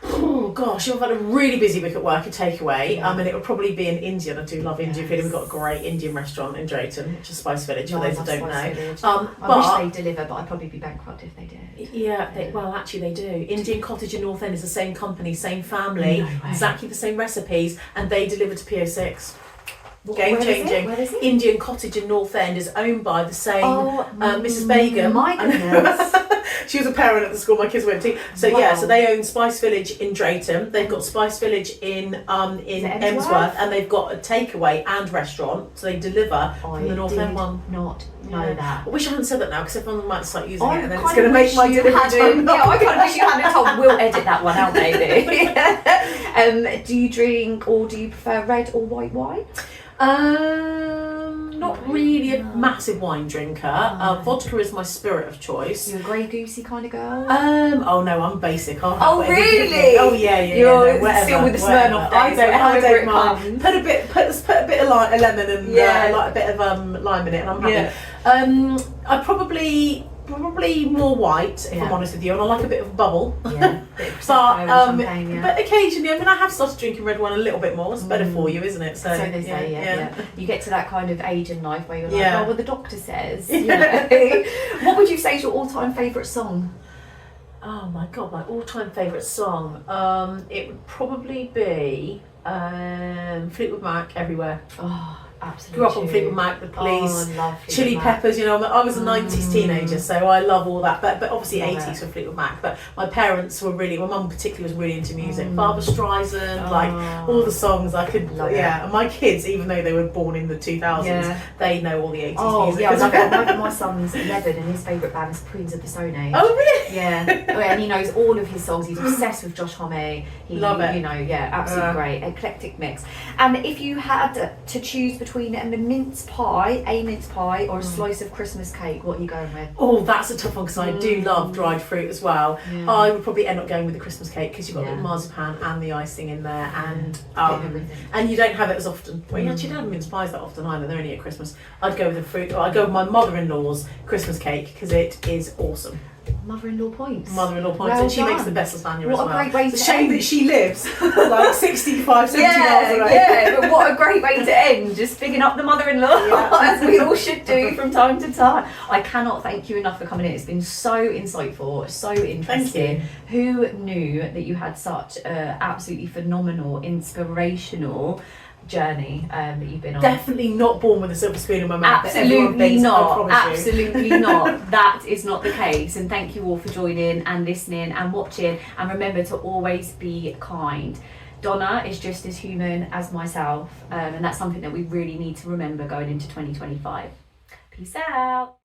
Oh gosh, I've had a really busy week at work, a takeaway, and it would probably be an Indian. I do love Indian food, and we've got a great Indian restaurant in Drayton, which is Spice Village, for those that don't know. I wish they deliver, but I'd probably be bankrupt if they did. Yeah, well actually they do. Indian Cottage in North End is the same company, same family, exactly the same recipes, and they deliver to PO6. Game changing. Where is it? Indian Cottage in North End is owned by the same Mrs. Begum. My goodness. She was a parent at the school my kids went to. So so they own Spice Village in Drayton. They've got Spice Village in Emsworth, and they've got a takeaway and restaurant. So they deliver from the North End one. Not know that. I wish I hadn't said that now, because everyone might start using it, and then it's going to make my delivery time. Yeah, I kind of wish you hadn't told. We'll edit that one out, maybe. Do you drink, or do you prefer red or white wine? Not really a massive wine drinker. Vodka is my spirit of choice. You're a Grey Goosey kind of girl? Oh no, I'm basic. Oh really? Oh yeah. You're still with the Smirnoff days. I don't mind. Put a bit of lemon and like a bit of lime in it, and I'm happy. I probably more white, if I'm honest with you, and I like a bit of a bubble. Yeah, but occasionally, I mean, I have started drinking red wine a little bit more. It's better for you, isn't it? So they say, yeah. You get to that kind of age in life where you're like, oh, well, the doctor says. What would you say is your all-time favourite song? Oh my god, my all-time favourite song. It would probably be Fleetwood Mac, Everywhere. Oh. Absolutely. Grew up on Fleetwood Mac, The Police, Chili Peppers. You know, I was a 90s teenager, so I love all that. But obviously 80s for Fleetwood Mac. But my parents were really, my mum particularly was really into music. Barbra Streisand, like all the songs I could. And my kids, even though they were born in the 2000s, they know all the 80s music. Yeah, I love it. My son's 11, and his favourite band is Queens of the Stone Age. Oh really? Yeah. And he knows all of his songs. He's obsessed with Josh Homme. Love it. You know, absolutely great, eclectic mix. And if you had to choose between a mince pie, or a slice of Christmas cake, what are you going with? Oh, that's a tough one, because I do love dried fruit as well. I would probably end up going with the Christmas cake, because you've got the marzipan and the icing in there, and you don't have it as often. Well, you actually don't have mince pies that often either. They're only at Christmas. I'd go with the fruit, or I'd go with my mother-in-law's Christmas cake, because it is awesome. Mother-in-law points. Mother-in-law points, Well and she makes done. the best lasagna What as a well. great way It's a to shame end. that she lives like 65, 70 miles away. Yeah, but what a great way to end. Just picking up the mother-in-law, Yeah. as we all should do from time to time. I cannot thank you enough for coming in. It's been so insightful, so interesting. Who knew that you had such an absolutely phenomenal, inspirational journey that you've been on? Definitely not born with a silver spoon in my mouth. that everyone Absolutely thinks, I not. promise you. Absolutely not. That is not the case. And thank you all for joining and listening and watching. And remember to always be kind. Donna is just as human as myself, and that's something that we really need to remember going into 2025. Peace out.